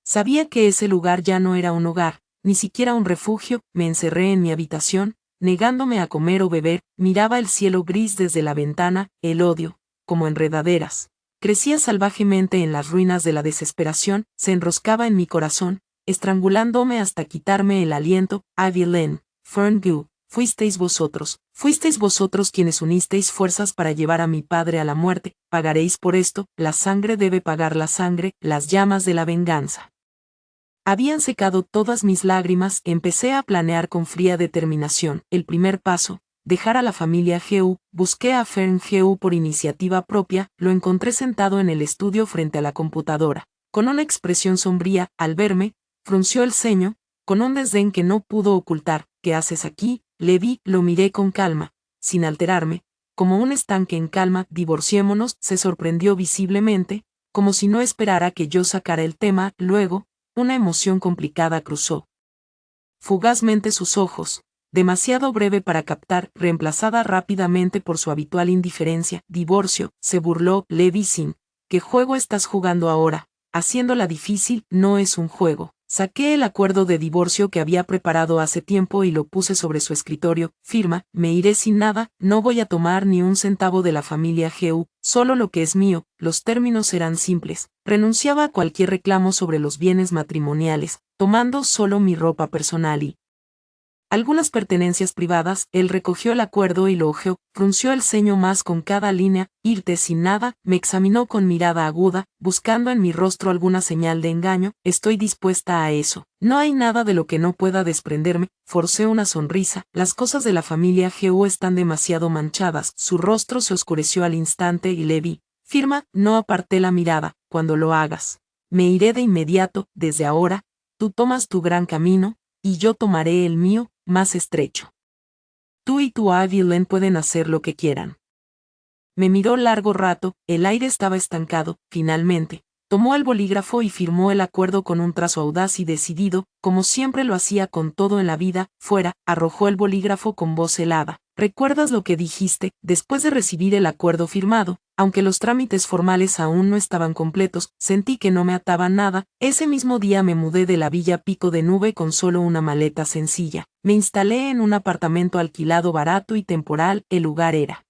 S1: Sabía que ese lugar ya no era un hogar, ni siquiera un refugio. Me encerré en mi habitación, negándome a comer o beber. Miraba el cielo gris desde la ventana. El odio, como enredaderas, crecía salvajemente en las ruinas de la desesperación. Se enroscaba en mi corazón, estrangulándome hasta quitarme el aliento. Ivy Lane, Fern Gu, fuisteis vosotros quienes unisteis fuerzas para llevar a mi padre a la muerte. Pagaréis por esto. La sangre debe pagar la sangre. Las llamas de la venganza habían secado todas mis lágrimas. Empecé a planear con fría determinación. El primer paso: dejar a la familia Heu. Busqué a Fern Heu por iniciativa propia. Lo encontré sentado en el estudio frente a la computadora, con una expresión sombría. Al verme, frunció el ceño, con un desdén que no pudo ocultar. ¿Qué haces aquí? Le vi. Lo miré con calma, sin alterarme, como un estanque en calma. Divorciémonos. Se sorprendió visiblemente, como si no esperara que yo sacara el tema. Luego, una emoción complicada cruzó fugazmente sus ojos, demasiado breve para captar, reemplazada rápidamente por su habitual indiferencia. Divorcio, se burló Levi Sin. ¿Qué juego estás jugando ahora? Haciéndola difícil. No es un juego. Saqué el acuerdo de divorcio que había preparado hace tiempo y lo puse sobre su escritorio. Firma. Me iré sin nada, no voy a tomar ni un centavo de la familia Heu, solo lo que es mío. Los términos eran simples. Renunciaba a cualquier reclamo sobre los bienes matrimoniales, tomando solo mi ropa personal y algunas pertenencias privadas. Él recogió el acuerdo y lo hojeó, frunció el ceño más con cada línea. Irte sin nada. Me examinó con mirada aguda, buscando en mi rostro alguna señal de engaño. Estoy dispuesta a eso. No hay nada de lo que no pueda desprenderme. Forcé una sonrisa. Las cosas de la familia Heu están demasiado manchadas. Su rostro se oscureció al instante y le vi. Firma. No aparté la mirada. Cuando lo hagas, me iré de inmediato. Desde ahora, tú tomas tu gran camino, y yo tomaré el mío, más estrecho. Tú y tu Ivy Lane pueden hacer lo que quieran. Me miró largo rato. El aire estaba estancado. Finalmente, tomó el bolígrafo y firmó el acuerdo con un trazo audaz y decidido, como siempre lo hacía con todo en la vida. Fuera. Arrojó el bolígrafo con voz helada. ¿Recuerdas lo que dijiste? Después de recibir el acuerdo firmado, aunque los trámites formales aún no estaban completos, sentí que no me ataba nada. Ese mismo día me mudé de la Villa Pico de Nube con solo una maleta sencilla. Me instalé en un apartamento alquilado barato y temporal. El lugar era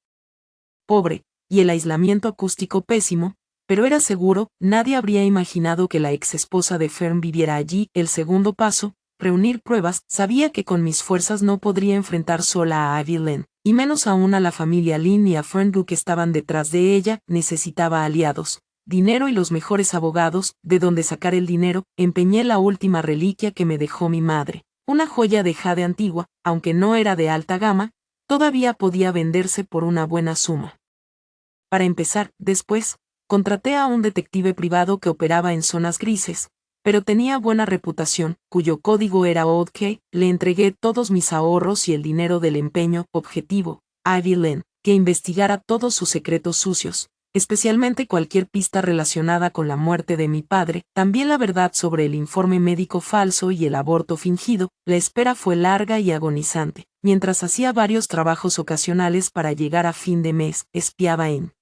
S1: pobre, y el aislamiento acústico pésimo, pero era seguro. Nadie habría imaginado que la ex esposa de Fern viviera allí. El segundo paso: reunir pruebas. Sabía que con mis fuerzas no podría enfrentar sola a Ivy Lane, y menos aún a la familia Lin y a Fern Gu que estaban detrás de ella. Necesitaba aliados, dinero y los mejores abogados. ¿De dónde sacar el dinero? Empeñé la última reliquia que me dejó mi madre, una joya de jade antigua, aunque no era de alta gama, todavía podía venderse por una buena suma. Para empezar, después, contraté a un detective privado que operaba en zonas grises, pero tenía buena reputación, cuyo código era OK. Le entregué todos mis ahorros y el dinero del empeño. Objetivo: Ivy Lin, que investigara todos sus secretos sucios, especialmente cualquier pista relacionada con la muerte de mi padre, también la verdad sobre el informe médico falso y el aborto fingido. La espera fue larga y agonizante. Mientras hacía varios trabajos ocasionales para llegar a fin de mes, espiaba en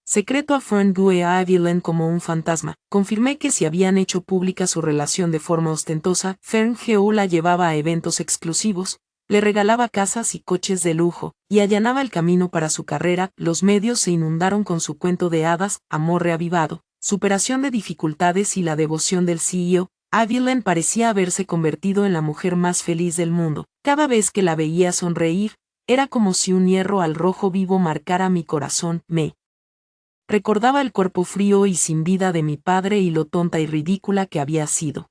S1: secreto a Fern Gu y a Ivy Lin como un fantasma. Confirmé que si habían hecho pública su relación de forma ostentosa, Fern Gu la llevaba a eventos exclusivos, le regalaba casas y coches de lujo, y allanaba el camino para su carrera. Los medios se inundaron con su cuento de hadas, amor reavivado, superación de dificultades y la devoción del CEO. Ivy Lin parecía haberse convertido en la mujer más feliz del mundo. Cada vez que la veía sonreír, era como si un hierro al rojo vivo marcara mi corazón. Me recordaba el cuerpo frío y sin vida de mi padre y lo tonta y ridícula que había sido.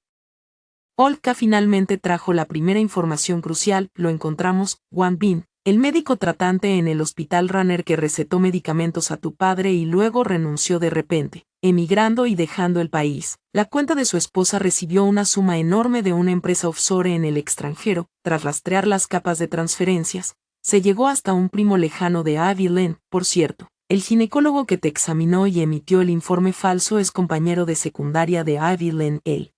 S1: Olka finalmente trajo la primera información crucial. Lo encontramos. Wang Bin, el médico tratante en el hospital Runner que recetó medicamentos a tu padre y luego renunció de repente, emigrando y dejando el país. La cuenta de su esposa recibió una suma enorme de una empresa offshore en el extranjero. Tras rastrear las capas de transferencias, se llegó hasta un primo lejano de Ivy Lin. Por cierto, el ginecólogo que te examinó y emitió el informe falso es compañero de secundaria de Ivy Lin. El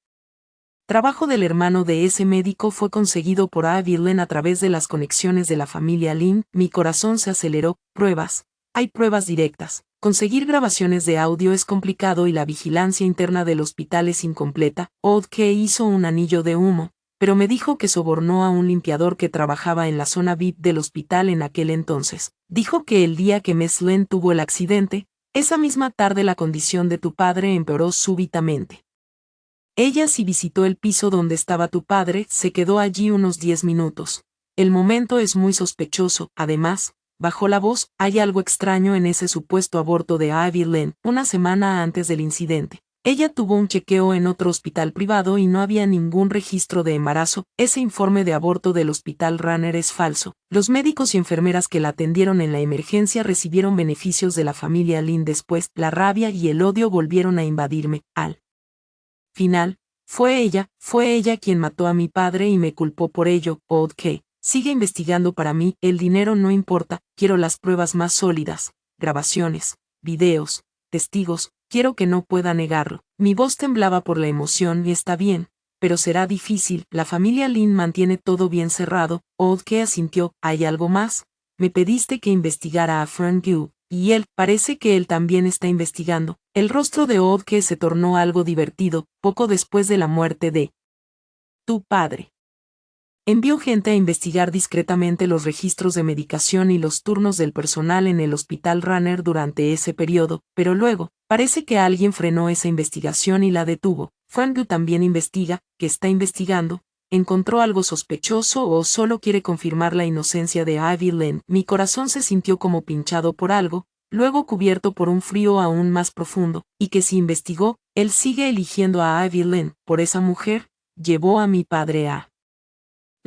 S1: trabajo del hermano de ese médico fue conseguido por Ivy Lin a través de las conexiones de la familia Lin. Mi corazón se aceleró. Pruebas. Hay pruebas directas. Conseguir grabaciones de audio es complicado y la vigilancia interna del hospital es incompleta. Oldke hizo un anillo de humo, pero me dijo que sobornó a un limpiador que trabajaba en la zona VIP del hospital en aquel entonces. Dijo que el día que Miss Lin tuvo el accidente, esa misma tarde la condición de tu padre empeoró súbitamente. Ella sí visitó el piso donde estaba tu padre, se quedó allí unos 10 minutos. El momento es muy sospechoso. Además, bajó la voz, hay algo extraño en ese supuesto aborto de Ivy Lin. Una semana antes del incidente, ella tuvo un chequeo en otro hospital privado y no había ningún registro de embarazo. Ese informe de aborto del hospital Runner es falso. Los médicos y enfermeras que la atendieron en la emergencia recibieron beneficios de la familia Lin después. La rabia y el odio volvieron a invadirme. Al final, fue ella quien mató a mi padre y me culpó por ello. OK, sigue investigando para mí. El dinero no importa, quiero las pruebas más sólidas, grabaciones, videos, testigos. Quiero que no pueda negarlo. Mi voz temblaba por la emoción. Y está bien, pero será difícil. La familia Lin mantiene todo bien cerrado. Oldke asintió. ¿Hay algo más? Me pediste que investigara a Fern Gu, y parece que él también está investigando. El rostro de Oldke se tornó algo divertido. Poco después de la muerte de tu padre, envió gente a investigar discretamente los registros de medicación y los turnos del personal en el hospital Runner durante ese periodo, pero luego, parece que alguien frenó esa investigación y la detuvo. Fern Gu también investiga, que está investigando. ¿Encontró algo sospechoso o solo quiere confirmar la inocencia de Ivy Lin? Mi corazón se sintió como pinchado por algo, luego cubierto por un frío aún más profundo, y que si investigó, él sigue eligiendo a Ivy Lin. Por esa mujer, llevó a mi padre a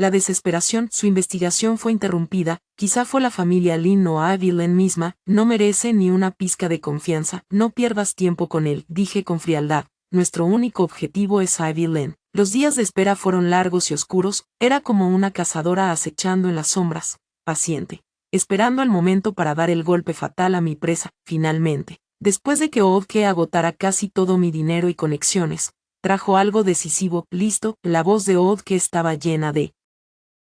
S1: la desesperación. Su investigación fue interrumpida. Quizá fue la familia Lin o Ivy Lin misma. No merece ni una pizca de confianza. No pierdas tiempo con él, dije con frialdad. Nuestro único objetivo es Ivy Lin. Los días de espera fueron largos y oscuros. Era como una cazadora acechando en las sombras, paciente, esperando el momento para dar el golpe fatal a mi presa. Finalmente, después de que Oldke agotara casi todo mi dinero y conexiones, trajo algo decisivo. Listo. La voz de Oldke estaba llena de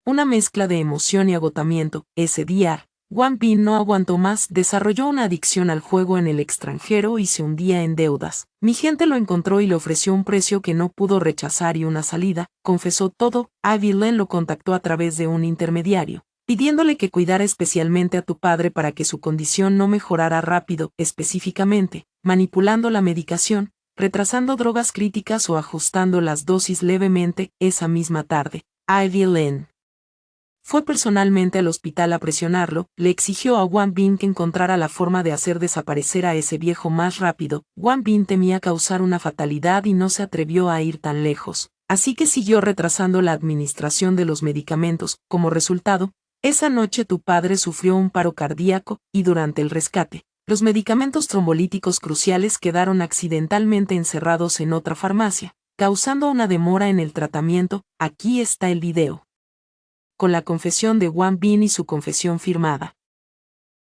S1: una mezcla de emoción y agotamiento. Ese día, Wang Bin no aguantó más, desarrolló una adicción al juego en el extranjero y se hundía en deudas. Mi gente lo encontró y le ofreció un precio que no pudo rechazar y una salida. Confesó todo. Ivy Lin lo contactó a través de un intermediario, pidiéndole que cuidara especialmente a tu padre para que su condición no mejorara rápido, específicamente, manipulando la medicación, retrasando drogas críticas o ajustando las dosis levemente. Esa misma tarde, Ivy Lin Fue personalmente al hospital a presionarlo, le exigió a Wang Bin que encontrara la forma de hacer desaparecer a ese viejo más rápido. Wang Bin temía causar una fatalidad y no se atrevió a ir tan lejos, así que siguió retrasando la administración de los medicamentos. Como resultado, esa noche tu padre sufrió un paro cardíaco, y durante el rescate, los medicamentos trombolíticos cruciales quedaron accidentalmente encerrados en otra farmacia, causando una demora en el tratamiento. Aquí está el video con la confesión de Wang Bin y su confesión firmada.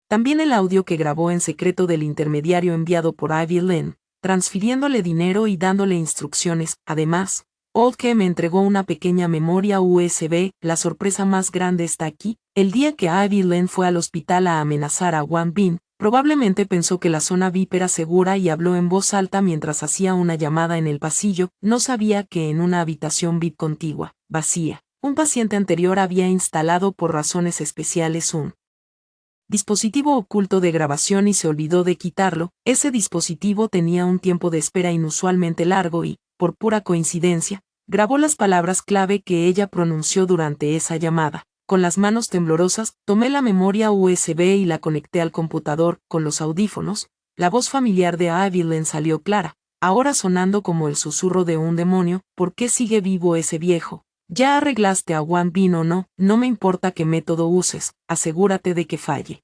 S1: También el audio que grabó en secreto del intermediario enviado por Ivy Lin, transfiriéndole dinero y dándole instrucciones. Además, Oldke me entregó una pequeña memoria USB. La sorpresa más grande está aquí. El día que Ivy Lin fue al hospital a amenazar a Wang Bin, probablemente pensó que la zona VIP era segura y habló en voz alta mientras hacía una llamada en el pasillo. No sabía que en una habitación VIP contigua, vacía, un paciente anterior había instalado por razones especiales un dispositivo oculto de grabación y se olvidó de quitarlo. Ese dispositivo tenía un tiempo de espera inusualmente largo y, por pura coincidencia, grabó las palabras clave que ella pronunció durante esa llamada. Con las manos temblorosas, tomé la memoria USB y la conecté al computador. Con los audífonos, la voz familiar de Ivy Lin salió clara, ahora sonando como el susurro de un demonio. ¿Por qué sigue vivo ese viejo? ¿Ya arreglaste a Wang Bin o no? No me importa qué método uses, asegúrate de que falle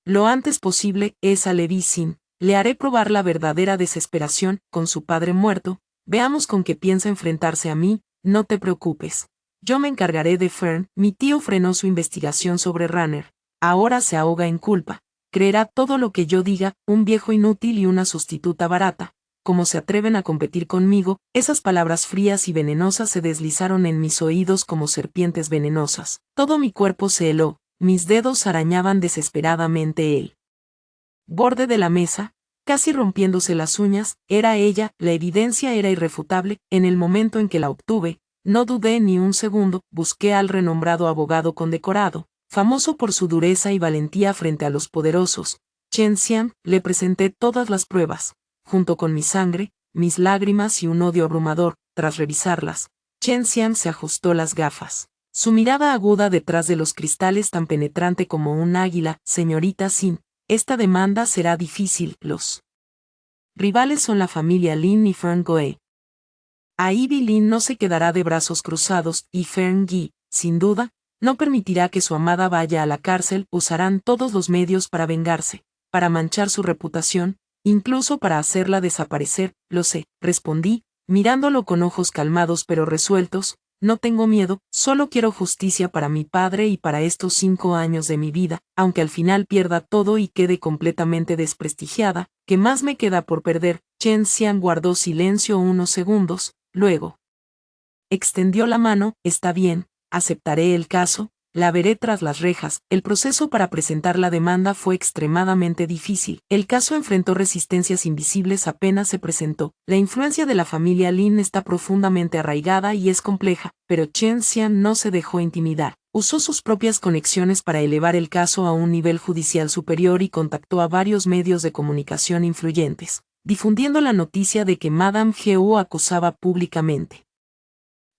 S1: lo antes posible. Esa Levi Sin, le haré probar la verdadera desesperación. Con su padre muerto, veamos con qué piensa enfrentarse a mí. No te preocupes. Yo me encargaré de Fern. Mi tío frenó su investigación sobre Runner. Ahora se ahoga en culpa. Creerá todo lo que yo diga. Un viejo inútil y una sustituta barata. ¿Cómo se atreven a competir conmigo? Esas palabras frías y venenosas se deslizaron en mis oídos como serpientes venenosas. Todo mi cuerpo se heló, mis dedos arañaban desesperadamente el borde de la mesa, casi rompiéndose las uñas. Era ella, la evidencia era irrefutable. En el momento en que la obtuve, no dudé ni un segundo. Busqué al renombrado abogado condecorado, famoso por su dureza y valentía frente a los poderosos, Chen Xian. Le presenté todas las pruebas, junto con mi sangre, mis lágrimas y un odio abrumador. Tras revisarlas, Chen Xian se ajustó las gafas, su mirada aguda detrás de los cristales tan penetrante como un águila. Señorita Sin, esta demanda será difícil. Los rivales son la familia Lin y Fern Goe. A Ivy Lin no se quedará de brazos cruzados, y Fern Yi, sin duda, no permitirá que su amada vaya a la cárcel. Usarán todos los medios para vengarse, para manchar su reputación, incluso para hacerla desaparecer. Lo sé, respondí, mirándolo con ojos calmados pero resueltos. No tengo miedo, solo quiero justicia para mi padre y para estos 5 años de mi vida. Aunque al final pierda todo y quede completamente desprestigiada, ¿qué más me queda por perder? Chen Xian guardó silencio unos segundos, luego extendió la mano. Está bien, aceptaré el caso, la veré tras las rejas. El proceso para presentar la demanda fue extremadamente difícil. El caso enfrentó resistencias invisibles apenas se presentó. La influencia de la familia Lin está profundamente arraigada y es compleja, pero Chen Xian no se dejó intimidar. Usó sus propias conexiones para elevar el caso a un nivel judicial superior y contactó a varios medios de comunicación influyentes, difundiendo la noticia de que Madame Geu acusaba públicamente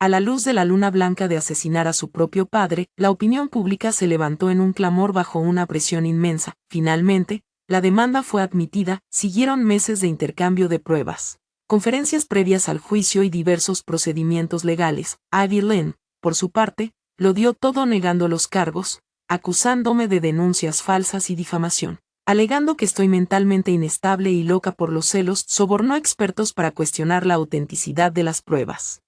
S1: a la luz de la luna blanca de asesinar a su propio padre. La opinión pública se levantó en un clamor bajo una presión inmensa. Finalmente, la demanda fue admitida. Siguieron meses de intercambio de pruebas, conferencias previas al juicio y diversos procedimientos legales. Ivy Lin, por su parte, lo dio todo negando los cargos, acusándome de denuncias falsas y difamación, alegando que estoy mentalmente inestable y loca por los celos. Sobornó expertos para cuestionar la autenticidad de las pruebas.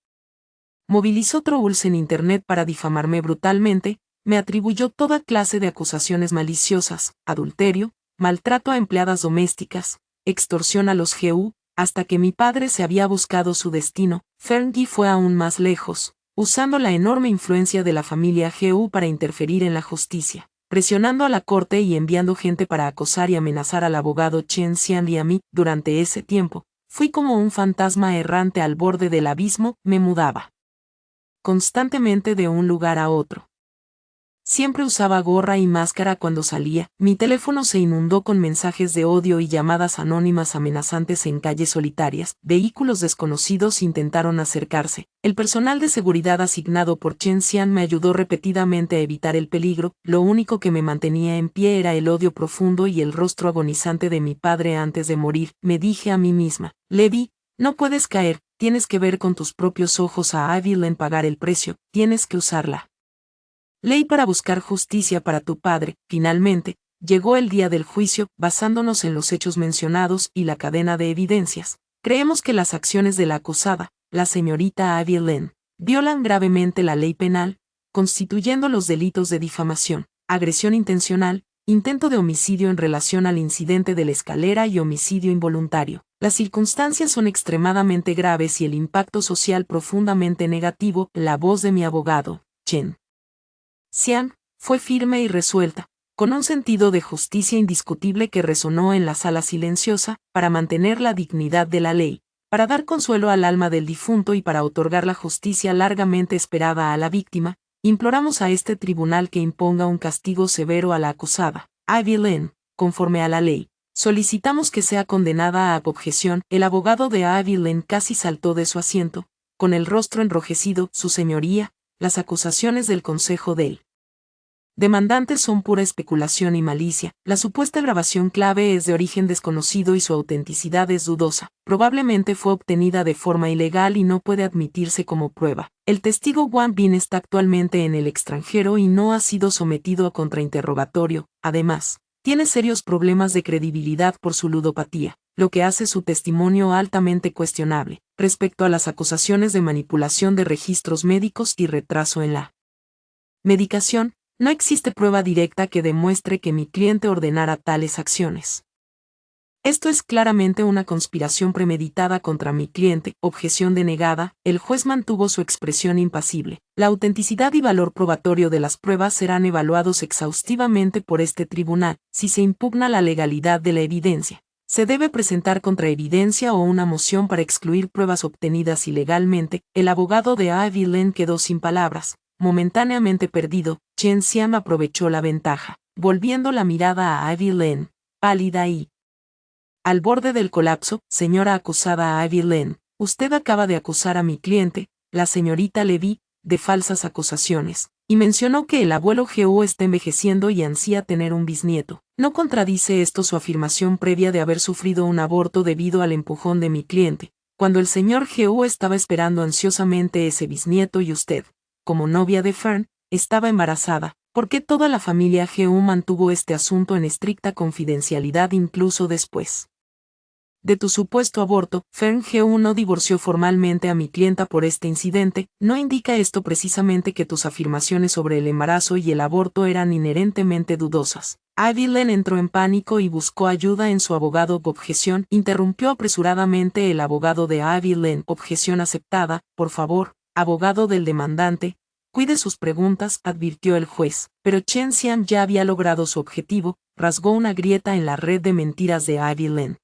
S1: Movilizó trolls en Internet para difamarme brutalmente. Me atribuyó toda clase de acusaciones maliciosas, adulterio, maltrato a empleadas domésticas, extorsión a los GU, hasta que mi padre se había buscado su destino. Fern Yi fue aún más lejos, usando la enorme influencia de la familia GU para interferir en la justicia, presionando a la corte y enviando gente para acosar y amenazar al abogado Chen Xian y a mí. Durante ese tiempo, fui como un fantasma errante al borde del abismo. Me mudaba constantemente de un lugar a otro, Siempre usaba gorra y máscara cuando salía. Mi teléfono se inundó con mensajes de odio y llamadas anónimas amenazantes en calles solitarias. Vehículos desconocidos intentaron acercarse. El personal de seguridad asignado por Chen Xian me ayudó repetidamente a evitar el peligro. Lo único que me mantenía en pie era el odio profundo y el rostro agonizante de mi padre antes de morir. Me dije a mí misma: Levi, no puedes caer, tienes que ver con tus propios ojos a Evelyn pagar el precio, tienes que usarla. Ley para buscar justicia para tu padre. Finalmente, llegó el día del juicio. Basándonos en los hechos mencionados y la cadena de evidencias, creemos que las acciones de la acusada, la señorita Evelyn, violan gravemente la ley penal, constituyendo los delitos de difamación, agresión intencional, intento de homicidio en relación al incidente de la escalera y homicidio involuntario. Las circunstancias son extremadamente graves y el impacto social profundamente negativo. La voz de mi abogado, Chen Xian, fue firme y resuelta, con un sentido de justicia indiscutible que resonó en la sala silenciosa, para mantener la dignidad de la ley, para dar consuelo al alma del difunto y para otorgar la justicia largamente esperada a la víctima. Imploramos a este tribunal que imponga un castigo severo a la acusada, Evelyn, conforme a la ley. Solicitamos que sea condenada a objeción. El abogado de Evelyn casi saltó de su asiento, con el rostro enrojecido. Su señoría, las acusaciones del consejo del demandante son pura especulación y malicia. La supuesta grabación clave es de origen desconocido y su autenticidad es dudosa. Probablemente fue obtenida de forma ilegal y no puede admitirse como prueba. El testigo Wang Bin está actualmente en el extranjero y no ha sido sometido a contrainterrogatorio. Además, tiene serios problemas de credibilidad por su ludopatía, lo que hace su testimonio altamente cuestionable. Respecto a las acusaciones de manipulación de registros médicos y retraso en la medicación, no existe prueba directa que demuestre que mi cliente ordenara tales acciones. Esto es claramente una conspiración premeditada contra mi cliente. Objeción denegada. El juez mantuvo su expresión impasible. La autenticidad y valor probatorio de las pruebas serán evaluados exhaustivamente por este tribunal. Si se impugna la legalidad de la evidencia, se debe presentar contraevidencia o una moción para excluir pruebas obtenidas ilegalmente. El abogado de Evelyn quedó sin palabras. Momentáneamente perdido, Chen Xian aprovechó la ventaja, volviendo la mirada a Evelyn, pálida y al borde del colapso. Señora acusada Evelyn, usted acaba de acusar a mi cliente, la señorita Levi, de falsas acusaciones, y mencionó que el abuelo Geo está envejeciendo y ansía tener un bisnieto. ¿No contradice esto su afirmación previa de haber sufrido un aborto debido al empujón de mi cliente, cuando el señor Geo estaba esperando ansiosamente ese bisnieto y usted, como novia de Fern, estaba embarazada? ¿Por qué toda la familia Geo mantuvo este asunto en estricta confidencialidad incluso después de tu supuesto aborto? Fern Geo no divorció formalmente a mi clienta por este incidente. ¿No indica esto precisamente que tus afirmaciones sobre el embarazo y el aborto eran inherentemente dudosas? Evelyn entró en pánico y buscó ayuda en su abogado. Objeción. Interrumpió apresuradamente el abogado de Evelyn. Objeción aceptada. Por favor, abogado del demandante, cuide sus preguntas, advirtió el juez. Pero Chen Xian ya había logrado su objetivo. Rasgó una grieta en la red de mentiras de Evelyn,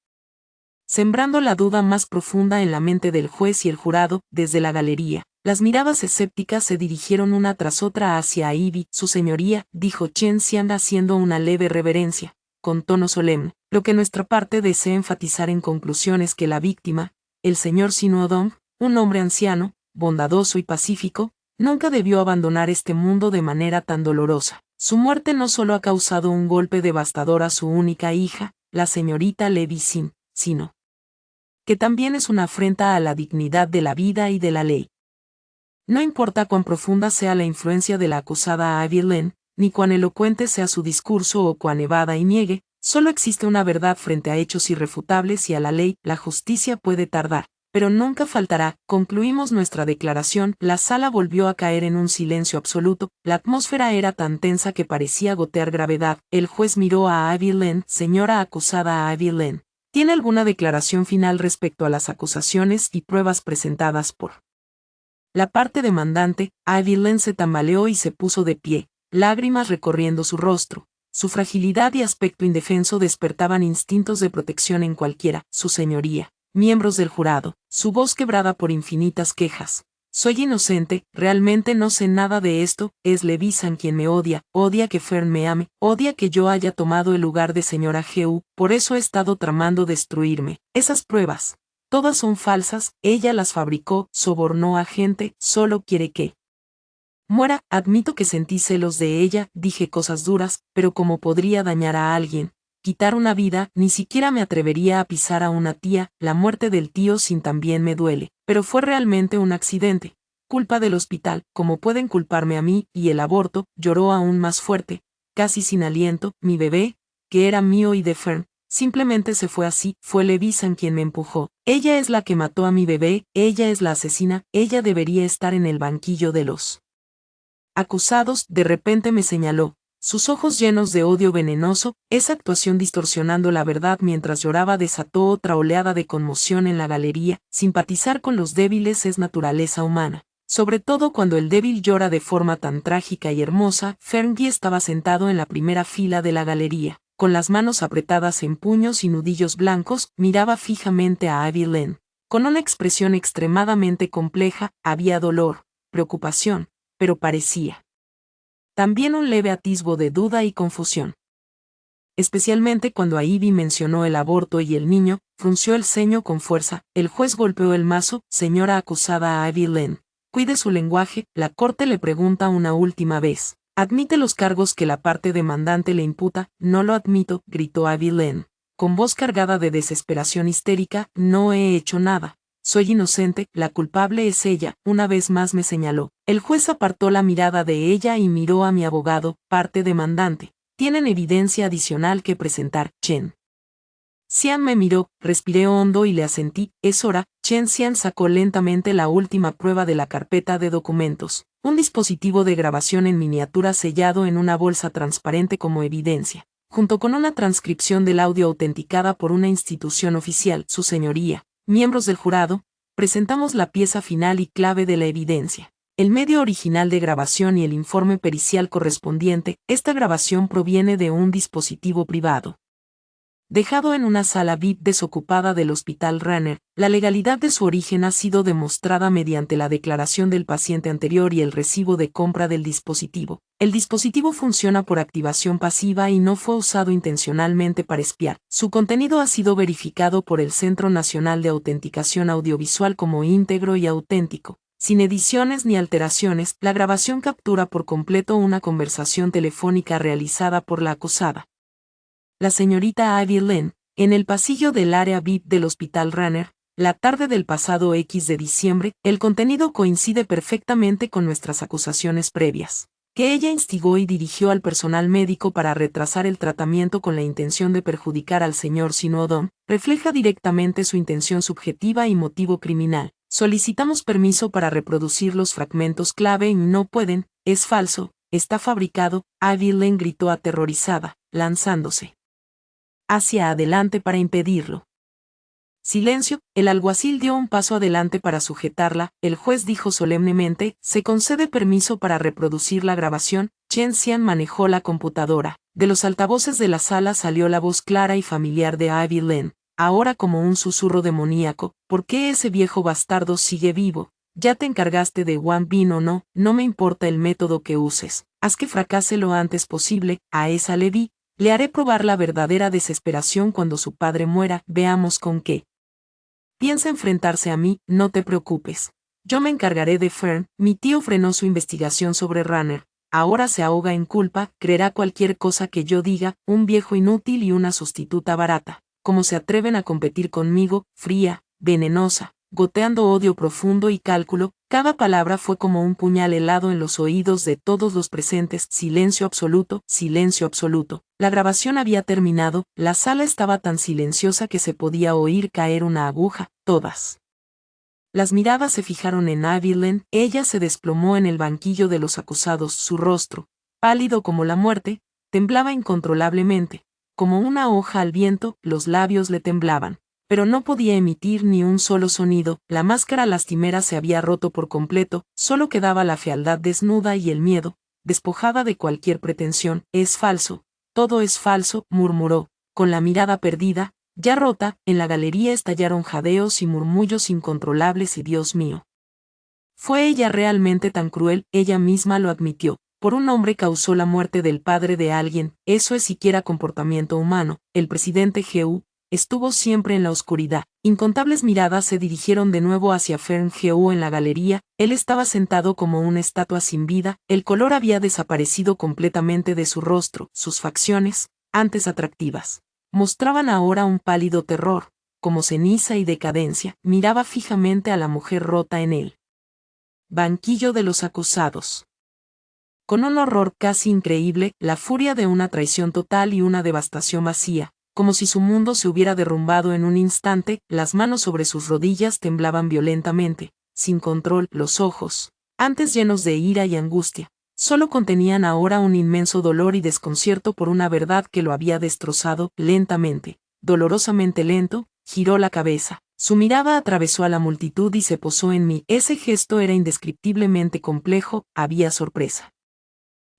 S1: sembrando la duda más profunda en la mente del juez y el jurado. Desde la galería, las miradas escépticas se dirigieron una tras otra hacia Ivy. Su señoría, dijo Chen Xian haciendo una leve reverencia, con tono solemne. Lo que nuestra parte desea enfatizar en conclusión es que la víctima, el señor Sinuodong, un hombre anciano, bondadoso y pacífico, nunca debió abandonar este mundo de manera tan dolorosa. Su muerte no solo ha causado un golpe devastador a su única hija, la señorita Levi Sin, sino que también es una afrenta a la dignidad de la vida y de la ley. No importa cuán profunda sea la influencia de la acusada Evelyn, ni cuán elocuente sea su discurso o cuán evada y niegue, solo existe una verdad frente a hechos irrefutables y a la ley. La justicia puede tardar, pero nunca faltará. Concluimos nuestra declaración. La sala volvió a caer en un silencio absoluto. La atmósfera era tan tensa que parecía gotear gravedad. El juez miró a Evelyn. Señora acusada Evelyn, ¿tiene alguna declaración final respecto a las acusaciones y pruebas presentadas por la parte demandante? Evelyn se tambaleó y se puso de pie, lágrimas recorriendo su rostro. Su fragilidad y aspecto indefenso despertaban instintos de protección en cualquiera. Su señoría, miembros del jurado, su voz quebrada por infinitas quejas, Soy inocente, realmente no sé nada de esto, es Levisan quien me odia, odia que Fern me ame, odia que yo haya tomado el lugar de señora G.U., por eso he estado tramando destruirme. Esas pruebas, todas son falsas, ella las fabricó, sobornó a gente, solo quiere que muera. Admito que sentí celos de ella, dije cosas duras, pero como podría dañar a alguien, quitar una vida, ni siquiera me atrevería a pisar a una tía, la muerte del tío Sin también me duele, pero fue realmente un accidente. Culpa del hospital, como pueden culparme a mí, y el aborto, lloró aún más fuerte, casi sin aliento, mi bebé, que era mío y de Fern, simplemente se fue así, fue Levisan quien me empujó. Ella es la que mató a mi bebé, ella es la asesina, ella debería estar en el banquillo de los acusados. De repente me señaló, sus ojos llenos de odio venenoso, esa actuación distorsionando la verdad mientras lloraba desató otra oleada de conmoción en la galería. Simpatizar con los débiles es naturaleza humana, sobre todo cuando el débil llora de forma tan trágica y hermosa. Fergie estaba sentado en la primera fila de la galería, con las manos apretadas en puños y nudillos blancos, miraba fijamente a Abby Len. Con una expresión extremadamente compleja, había dolor, preocupación, pero parecía también un leve atisbo de duda y confusión. Especialmente cuando Ivy mencionó el aborto y el niño, frunció el ceño con fuerza. El juez golpeó el mazo. Señora acusada a Abby Len, cuide su lenguaje. La corte le pregunta una última vez. ¿Admite los cargos que la parte demandante le imputa? No lo admito, gritó Abby Len, con voz cargada de desesperación histérica. No he hecho nada. Soy inocente, la culpable es ella, una vez más me señaló. El juez apartó la mirada de ella y miró a mi abogado, parte demandante. Tienen evidencia adicional que presentar, Chen Xian me miró, respiré hondo y le asentí. Es hora. Chen Xian sacó lentamente la última prueba de la carpeta de documentos, un dispositivo de grabación en miniatura sellado en una bolsa transparente como evidencia, junto con una transcripción del audio autenticada por una institución oficial. Su señoría, miembros del jurado, presentamos la pieza final y clave de la evidencia. El medio original de grabación y el informe pericial correspondiente. Esta grabación proviene de un dispositivo privado dejado en una sala VIP desocupada del Hospital Ranner. La legalidad de su origen ha sido demostrada mediante la declaración del paciente anterior y el recibo de compra del dispositivo. El dispositivo funciona por activación pasiva y no fue usado intencionalmente para espiar. Su contenido ha sido verificado por el Centro Nacional de Autenticación Audiovisual como íntegro y auténtico. Sin ediciones ni alteraciones, la grabación captura por completo una conversación telefónica realizada por la acusada, la señorita Abby Len, en el pasillo del área VIP del Hospital Ranner, la tarde del pasado X de diciembre. El contenido coincide perfectamente con nuestras acusaciones previas, que ella instigó y dirigió al personal médico para retrasar el tratamiento con la intención de perjudicar al señor Sinodon, refleja directamente su intención subjetiva y motivo criminal. Solicitamos permiso para reproducir los fragmentos clave y no pueden, es falso, está fabricado. Abby Len gritó aterrorizada, lanzándose hacia adelante para impedirlo. Silencio. El alguacil dio un paso adelante para sujetarla. El juez dijo solemnemente, se concede permiso para reproducir la grabación. Chen Xian manejó la computadora. De los altavoces de la sala salió la voz clara y familiar de Abby Len, ahora como un susurro demoníaco. ¿Por qué ese viejo bastardo sigue vivo? Ya te encargaste de Wang Bin o no, no me importa el método que uses. Haz que fracase lo antes posible. A esa Levi le haré probar la verdadera desesperación cuando su padre muera. Veamos con qué piensa enfrentarse a mí. No te preocupes. Yo me encargaré de Fern. Mi tío frenó su investigación sobre Ranner. Ahora se ahoga en culpa, creerá cualquier cosa que yo diga, un viejo inútil y una sustituta barata. ¿Cómo se atreven a competir conmigo? Fría, venenosa, goteando odio profundo y cálculo. Cada palabra fue como un puñal helado en los oídos de todos los presentes. Silencio absoluto, silencio absoluto. La grabación había terminado, la sala estaba tan silenciosa que se podía oír caer una aguja. Todas las miradas se fijaron en Abby Len. Ella se desplomó en el banquillo de los acusados. Su rostro, pálido como la muerte, temblaba incontrolablemente, como una hoja al viento. Los labios le temblaban, pero no podía emitir ni un solo sonido. La máscara lastimera se había roto por completo, solo quedaba la fealdad desnuda y el miedo, despojada de cualquier pretensión. Es falso, todo es falso, murmuró, con la mirada perdida, ya rota. En la galería estallaron jadeos y murmullos incontrolables y Dios mío. ¿Fue ella realmente tan cruel? Ella misma lo admitió. Por un hombre causó la muerte del padre de alguien, eso es siquiera comportamiento humano. El presidente Gu estuvo siempre en la oscuridad. Incontables miradas se dirigieron de nuevo hacia Fern Gu en la galería. Él estaba sentado como una estatua sin vida, el color había desaparecido completamente de su rostro, sus facciones, antes atractivas, mostraban ahora un pálido terror, como ceniza y decadencia. Miraba fijamente a la mujer rota en él. Banquillo de los acusados. Con un horror casi increíble, la furia de una traición total y una devastación vacía, como si su mundo se hubiera derrumbado en un instante, las manos sobre sus rodillas temblaban violentamente, sin control, los ojos, antes llenos de ira y angustia, solo contenían ahora un inmenso dolor y desconcierto por una verdad que lo había destrozado. Lentamente, dolorosamente lento, giró la cabeza. Su mirada atravesó a la multitud y se posó en mí. Ese gesto era indescriptiblemente complejo, había sorpresa,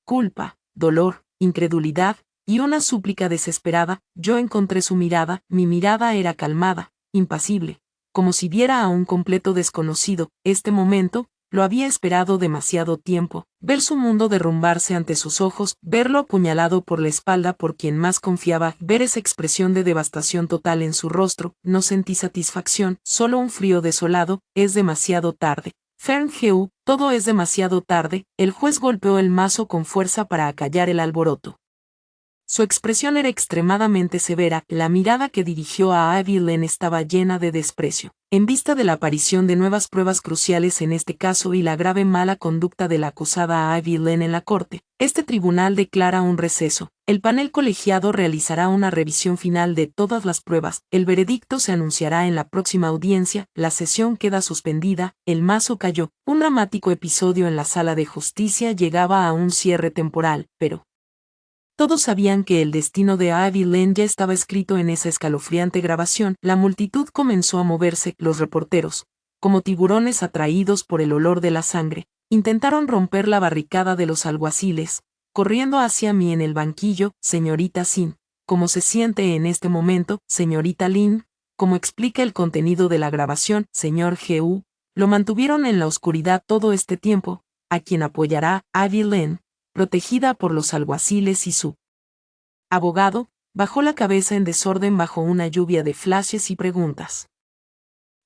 S1: culpa, dolor, incredulidad, y una súplica desesperada. Yo encontré su mirada, mi mirada era calmada, impasible, como si viera a un completo desconocido. Este momento, lo había esperado demasiado tiempo, ver su mundo derrumbarse ante sus ojos, verlo apuñalado por la espalda por quien más confiaba, ver esa expresión de devastación total en su rostro. No sentí satisfacción, solo un frío desolado. Es demasiado tarde. Fern Gu, todo es demasiado tarde. El juez golpeó el mazo con fuerza para acallar el alboroto. Su expresión era extremadamente severa, la mirada que dirigió a Abby Len estaba llena de desprecio. En vista de la aparición de nuevas pruebas cruciales en este caso y la grave mala conducta de la acusada Abby Len en la corte, este tribunal declara un receso. El panel colegiado realizará una revisión final de todas las pruebas. El veredicto se anunciará en la próxima audiencia. La sesión queda suspendida. El mazo cayó. Un dramático episodio en la sala de justicia llegaba a un cierre temporal, pero todos sabían que el destino de Abby Len ya estaba escrito en esa escalofriante grabación. La multitud comenzó a moverse. Los reporteros, como tiburones atraídos por el olor de la sangre, intentaron romper la barricada de los alguaciles, corriendo hacia mí en el banquillo. Señorita Sin, ¿cómo se siente en este momento? Señorita Lin, ¿cómo explica el contenido de la grabación? Señor Gu, lo mantuvieron en la oscuridad todo este tiempo. ¿A quién apoyará? Abby Len, protegida por los alguaciles y su abogado, bajó la cabeza en desorden bajo una lluvia de flashes y preguntas.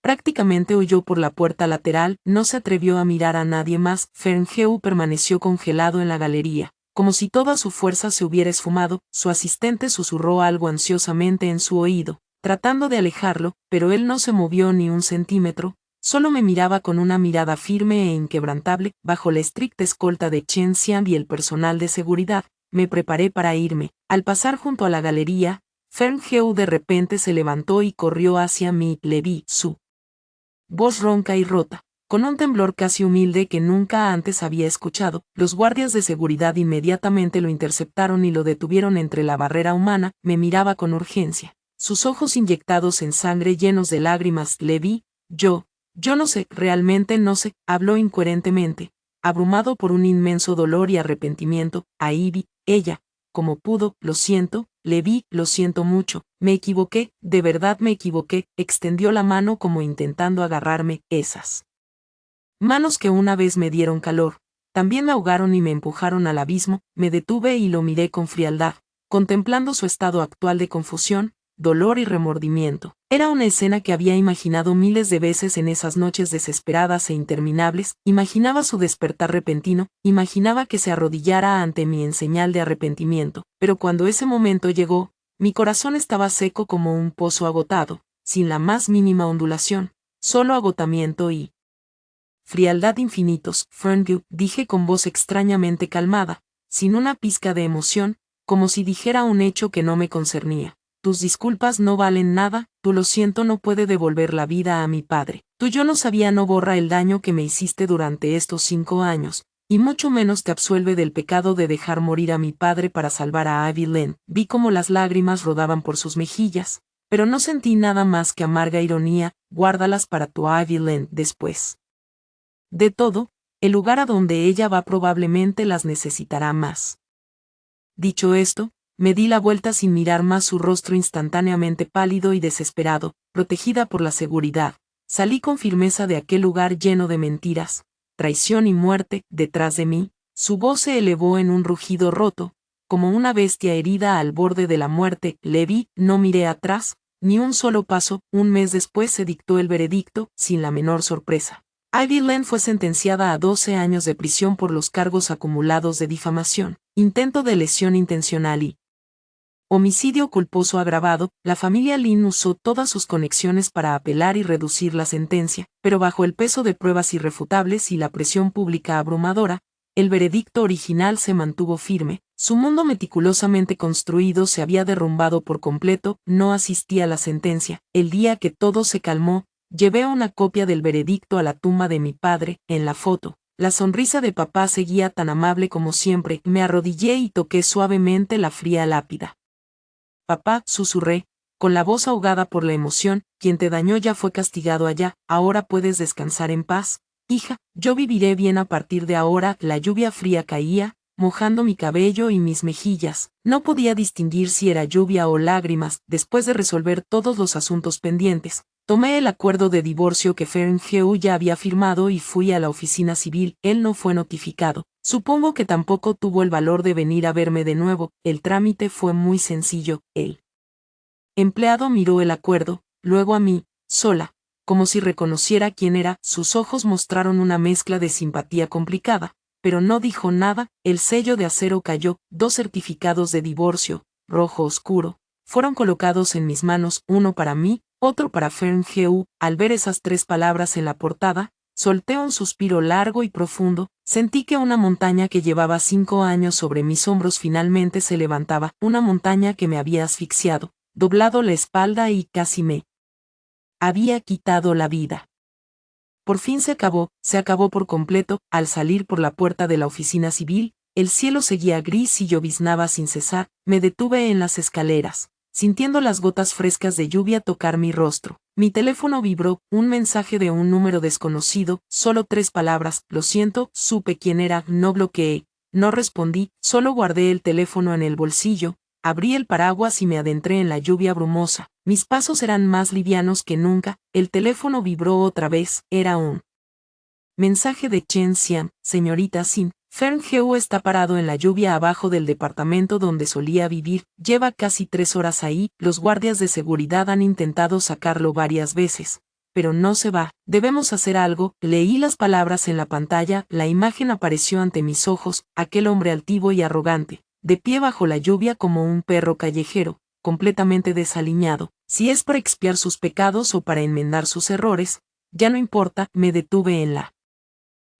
S1: Prácticamente huyó por la puerta lateral, no se atrevió a mirar a nadie más. Fern Gu permaneció congelado en la galería, como si toda su fuerza se hubiera esfumado. Su asistente susurró algo ansiosamente en su oído, tratando de alejarlo, pero él no se movió ni un centímetro. Solo me miraba con una mirada firme e inquebrantable. Bajo la estricta escolta de Chen Xian y el personal de seguridad, me preparé para irme. Al pasar junto a la galería, Fern Gu de repente se levantó y corrió hacia mí. Le vi, su voz ronca y rota, con un temblor casi humilde que nunca antes había escuchado. Los guardias de seguridad inmediatamente lo interceptaron y lo detuvieron entre la barrera humana. Me miraba con urgencia, sus ojos inyectados en sangre llenos de lágrimas. Le vi, yo no sé, realmente no sé, habló incoherentemente, abrumado por un inmenso dolor y arrepentimiento. Ahí vi, ella, como pudo. Lo siento, le vi, lo siento mucho, me equivoqué, de verdad me equivoqué. Extendió la mano como intentando agarrarme. Esas manos que una vez me dieron calor, también me ahogaron y me empujaron al abismo. Me detuve y lo miré con frialdad, contemplando su estado actual de confusión, dolor y remordimiento. Era una escena que había imaginado miles de veces en esas noches desesperadas e interminables. Imaginaba su despertar repentino, imaginaba que se arrodillara ante mí en señal de arrepentimiento, pero cuando ese momento llegó, mi corazón estaba seco como un pozo agotado, sin la más mínima ondulación, solo agotamiento y frialdad infinitos. Fern Gu, dije con voz extrañamente calmada, sin una pizca de emoción, como si dijera un hecho que no me concernía. Tus disculpas no valen nada, tu lo siento no puede devolver la vida a mi padre. Tu yo no sabía no borra el daño que me hiciste durante estos 5 años, y mucho menos te absuelve del pecado de dejar morir a mi padre para salvar a Abby Len. Vi cómo las lágrimas rodaban por sus mejillas, pero no sentí nada más que amarga ironía. Guárdalas para tu Abby Len después de todo, el lugar a donde ella va probablemente las necesitará más. Dicho esto, me di la vuelta sin mirar más su rostro instantáneamente pálido y desesperado. Protegida por la seguridad, salí con firmeza de aquel lugar lleno de mentiras, traición y muerte, detrás de mí. Su voz se elevó en un rugido roto, como una bestia herida al borde de la muerte. Le vi, no miré atrás, ni un solo paso. Un mes después se dictó el veredicto, sin la menor sorpresa. Ivy Lane fue sentenciada a 12 años de prisión por los cargos acumulados de difamación, intento de lesión intencional y homicidio culposo agravado. La familia Lynn usó todas sus conexiones para apelar y reducir la sentencia, pero bajo el peso de pruebas irrefutables y la presión pública abrumadora, el veredicto original se mantuvo firme. Su mundo meticulosamente construido se había derrumbado por completo. No asistí a la sentencia. El día que todo se calmó, llevé una copia del veredicto a la tumba de mi padre. En la foto, la sonrisa de papá seguía tan amable como siempre. Me arrodillé y toqué suavemente la fría lápida. Papá, susurré, con la voz ahogada por la emoción, quien te dañó ya fue castigado allá, ahora puedes descansar en paz. Hija, yo viviré bien a partir de ahora. La lluvia fría caía, mojando mi cabello y mis mejillas. No podía distinguir si era lluvia o lágrimas. Después de resolver todos los asuntos pendientes, tomé el acuerdo de divorcio que Ferngeu ya había firmado y fui a la oficina civil. Él no fue notificado. Supongo que tampoco tuvo el valor de venir a verme de nuevo. El trámite fue muy sencillo. El empleado miró el acuerdo, luego a mí, sola, como si reconociera quién era. Sus ojos mostraron una mezcla de simpatía complicada, pero no dijo nada. El sello de acero cayó. 2 certificados de divorcio, rojo oscuro, fueron colocados en mis manos, uno para mí, otro para Ferngeu. Al ver esas 3 palabras en la portada, solté un suspiro largo y profundo. Sentí que una montaña que llevaba 5 años sobre mis hombros finalmente se levantaba, una montaña que me había asfixiado, doblado la espalda y casi me había quitado la vida. Por fin se acabó por completo. Al salir por la puerta de la oficina civil, el cielo seguía gris y lloviznaba sin cesar. Me detuve en las escaleras, sintiendo las gotas frescas de lluvia tocar mi rostro. Mi teléfono vibró, un mensaje de un número desconocido, solo 3 palabras. Lo siento. Supe quién era, no bloqueé, no respondí, solo guardé el teléfono en el bolsillo, abrí el paraguas y me adentré en la lluvia brumosa. Mis pasos eran más livianos que nunca. El teléfono vibró otra vez. Era un mensaje de Chen Xian. Señorita Sin, Ferngeu está parado en la lluvia abajo del departamento donde solía vivir. Lleva casi 3 horas ahí. Los guardias de seguridad han intentado sacarlo varias veces, pero no se va. Debemos hacer algo. Leí las palabras en la pantalla. La imagen apareció ante mis ojos. Aquel hombre altivo y arrogante, de pie bajo la lluvia como un perro callejero, completamente desaliñado. Si es para expiar sus pecados o para enmendar sus errores, ya no importa. Me detuve en la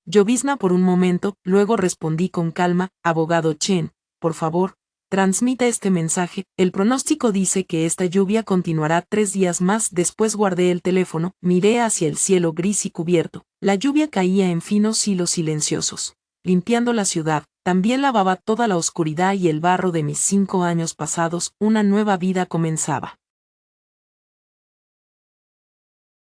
S1: llovizna por un momento, luego respondí con calma: abogado Chen, por favor, transmita este mensaje. El pronóstico dice que esta lluvia continuará 3 días más. Después guardé el teléfono, miré hacia el cielo gris y cubierto. La lluvia caía en finos hilos silenciosos, limpiando la ciudad. También lavaba toda la oscuridad y el barro de mis 5 años pasados. Una nueva vida comenzaba.